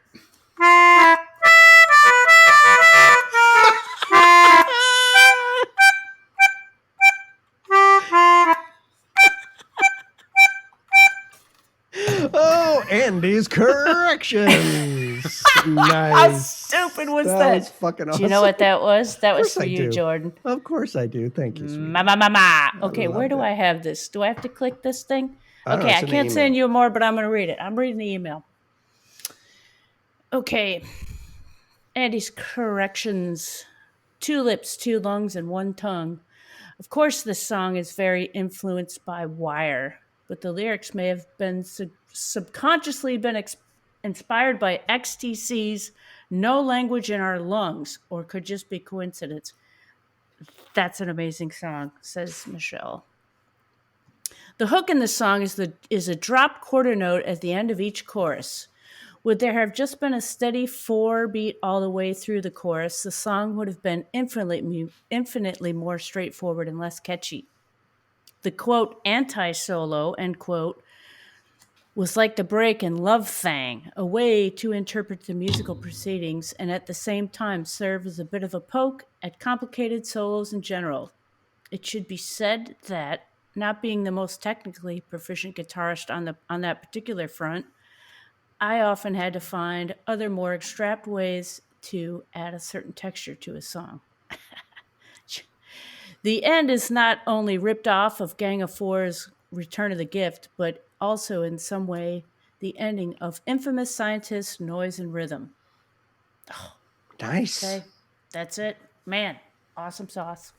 Oh, Andy's Corrections. How Nice. stupid was That that? was fucking awesome. Do you know what that was? That was course for I you, do. Jordan. Of course I do. Thank you, sweetie. Ma. Okay, where love do it. I have this? Do I have to click this thing? I don't know, Okay, it's I in the can't email. send you more, but I'm going to read it. I'm reading the email. Okay. Andy's Corrections. 2 lips, 2 lungs, and 1 tongue. Of course, this song is very influenced by Wire, but the lyrics may have been subconsciously been inspired by XTC's No Language in Our Lungs, or could just be coincidence. That's an amazing song, says Michelle. The hook in the song is a drop quarter note at the end of each chorus. Would there have just been a steady 4 beat all the way through the chorus, the song would have been infinitely more straightforward and less catchy. The quote anti-solo, end quote, was like the break in Love Thang, a way to interpret the musical proceedings and at the same time serve as a bit of a poke at complicated solos in general. It should be said that, not being the most technically proficient guitarist on that particular front, I often had to find other more extract ways to add a certain texture to a song. The end is not only ripped off of Gang of Four's Return of the Gift, but also in some way the ending of infamous Scientist Noise and Rhythm. Nice. Okay, that's it. Man, awesome sauce.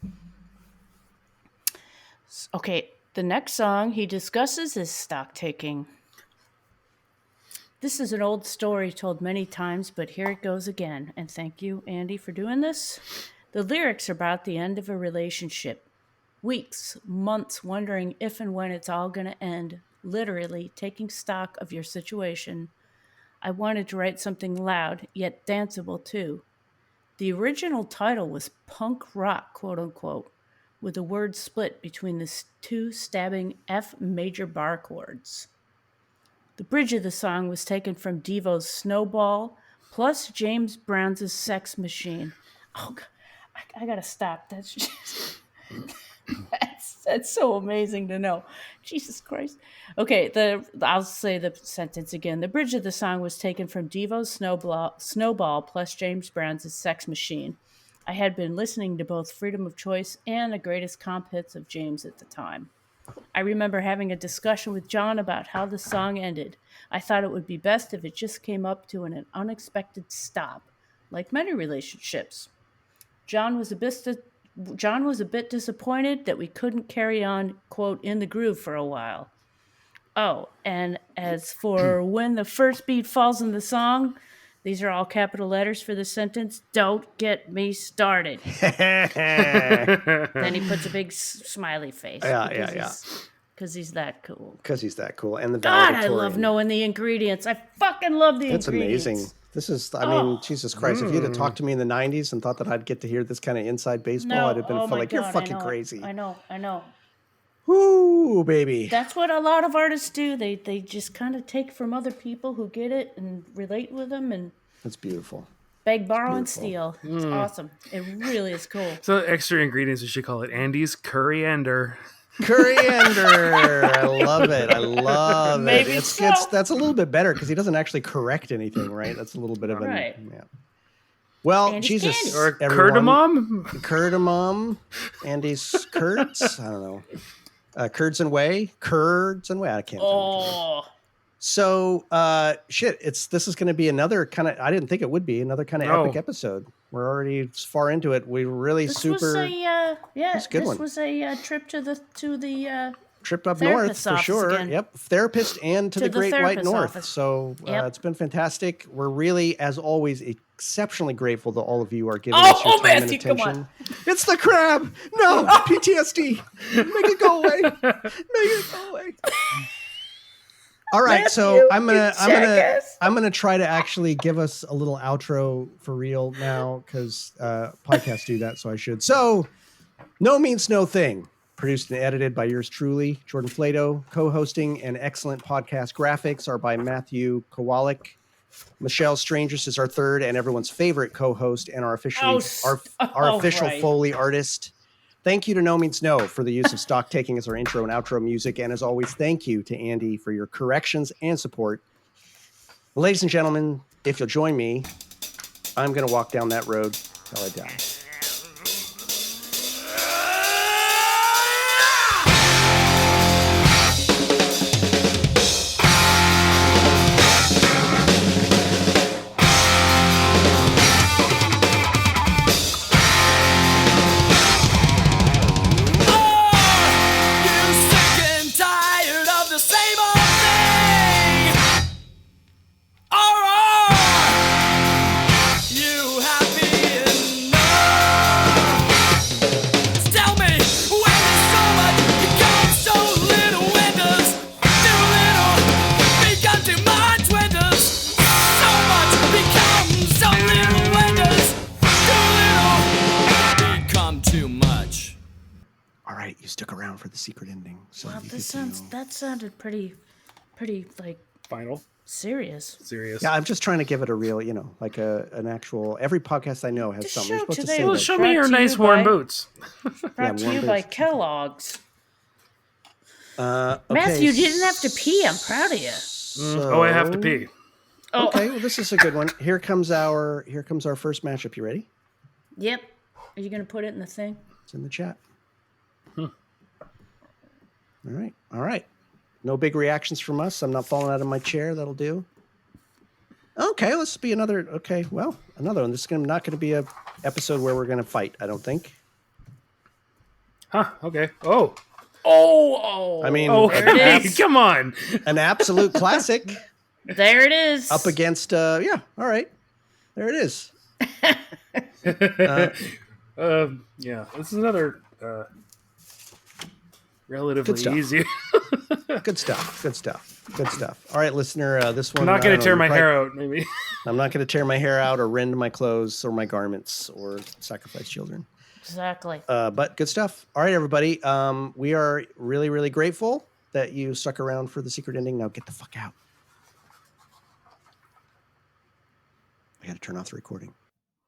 Okay, the next song he discusses is stock taking. This is an old story told many times, but here it goes again. And thank you, Andy, for doing this. The lyrics are about the end of a relationship. Weeks, months wondering if and when it's all going to end. Literally taking stock of your situation. I wanted to write something loud, yet danceable too. The original title was punk rock, quote unquote, with the word split between the two stabbing F major bar chords. The bridge of the song was taken from Devo's Snowball, plus James Brown's Sex Machine. Oh, God, I gotta stop. That's just, that's so amazing to know. Jesus Christ. Okay, I'll say the sentence again. The bridge of the song was taken from Devo's Snowball plus James Brown's Sex Machine. I had been listening to both Freedom of Choice and the greatest comp hits of James at the time. I remember having a discussion with John about how the song ended. I thought it would be best if it just came up to an unexpected stop, like many relationships. John was a bit disappointed that we couldn't carry on, quote, in the groove for a while. Oh, and as for when the first beat falls in the song, these are all capital letters for the sentence, don't get me started. Then he puts a big smiley face. Yeah. Because he's that cool. Because he's that cool. And the God, I valedictorian. love knowing the ingredients. I fucking love the That's ingredients. amazing. This is, I mean, Jesus Christ. If you'd have talked to me in the 90s and thought that I'd get to hear this kind of inside baseball, I'd have been felt like, you're fucking crazy. I know. Woo, baby. That's what a lot of artists do. They just kind of take from other people who get it and relate with them and That's beautiful. beg, borrow, and steal. It's awesome. It really is cool. So extra ingredients, we should call it Andy's coriander. Coriander. I love it. Maybe It's so. that's a little bit better because he doesn't actually correct anything, right? That's a little bit of Right. yeah. Well, Andy's Jesus. candy. Or everyone. cardamom? Cardamom. Andy's curds. I don't know. Curds and whey. I can't. Oh, So, this is going to be another kind of, I didn't think it would be another kind of No. epic episode. We're already far into it. We really this super was a That's a good one. was a trip to the trip up north therapist's for office sure. again. Yep. Therapist and to the Great White therapist's North. office. So Yep. it's been fantastic. We're really, as always, exceptionally grateful to all of you who are giving Oh, us your time Matthew, and come attention. on. It's the crab. No, PTSD. Make it go away. Make it go away. All right, so I'm gonna try to actually give us a little outro for real now because podcasts do that, so I should. So, No Means No Thing, produced and edited by yours truly, Jordan Flato. Co-hosting and excellent podcast graphics are by Matthew Kowalik. Michelle Strangers is our third and everyone's favorite co-host and our official right. Foley artist. Thank you to No Means No for the use of stock taking as our intro and outro music. And as always, thank you to Andy for your corrections and support. Ladies and gentlemen, if you'll join me, I'm going to walk down that road till I die. You sick and tired of the same old thing? Or you happy enough? Tell me, when there's so much becomes so little, when does too little become too much, when does so much become so little, when does too little become too much? All right, you stuck around for the secret ending. So Wow, you this get to know. that sounded pretty like Final. Serious. Serious. Yeah, I'm just trying to give it a real, like an actual. Every podcast I know has Just something. You're show supposed to today say Well, was that. show me Brought your to nice you warm by- boots. Brought to warm you by boots. Kellogg's. Okay, Matthew, you didn't have to pee. I'm proud of you. Oh, I have to pee. Oh, Okay, well, this is a good one. Here comes our first matchup. You ready? Yep. Are you going to put it in the thing? It's in the chat. All right. No big reactions from us. I'm not falling out of my chair. That'll do. Okay, let's be another. Okay, well, another one. This is not going to be a episode where we're going to fight. I don't think. Huh? Okay. Oh. I mean, There it Hey, is. come on. an absolute classic There it is. up against. Yeah. All right. There it is. Yeah. This is another relatively Good stuff. easy. Good stuff. Good stuff. Good stuff. All right, listener. This one. I'm not I going don't to tear know, my you're hair out. Maybe. I'm not going to tear my hair out or rend my clothes or my garments or sacrifice children. Exactly. But good stuff. All right, everybody. We are really, really grateful that you stuck around for the secret ending. Now get the fuck out. I got to turn off the recording.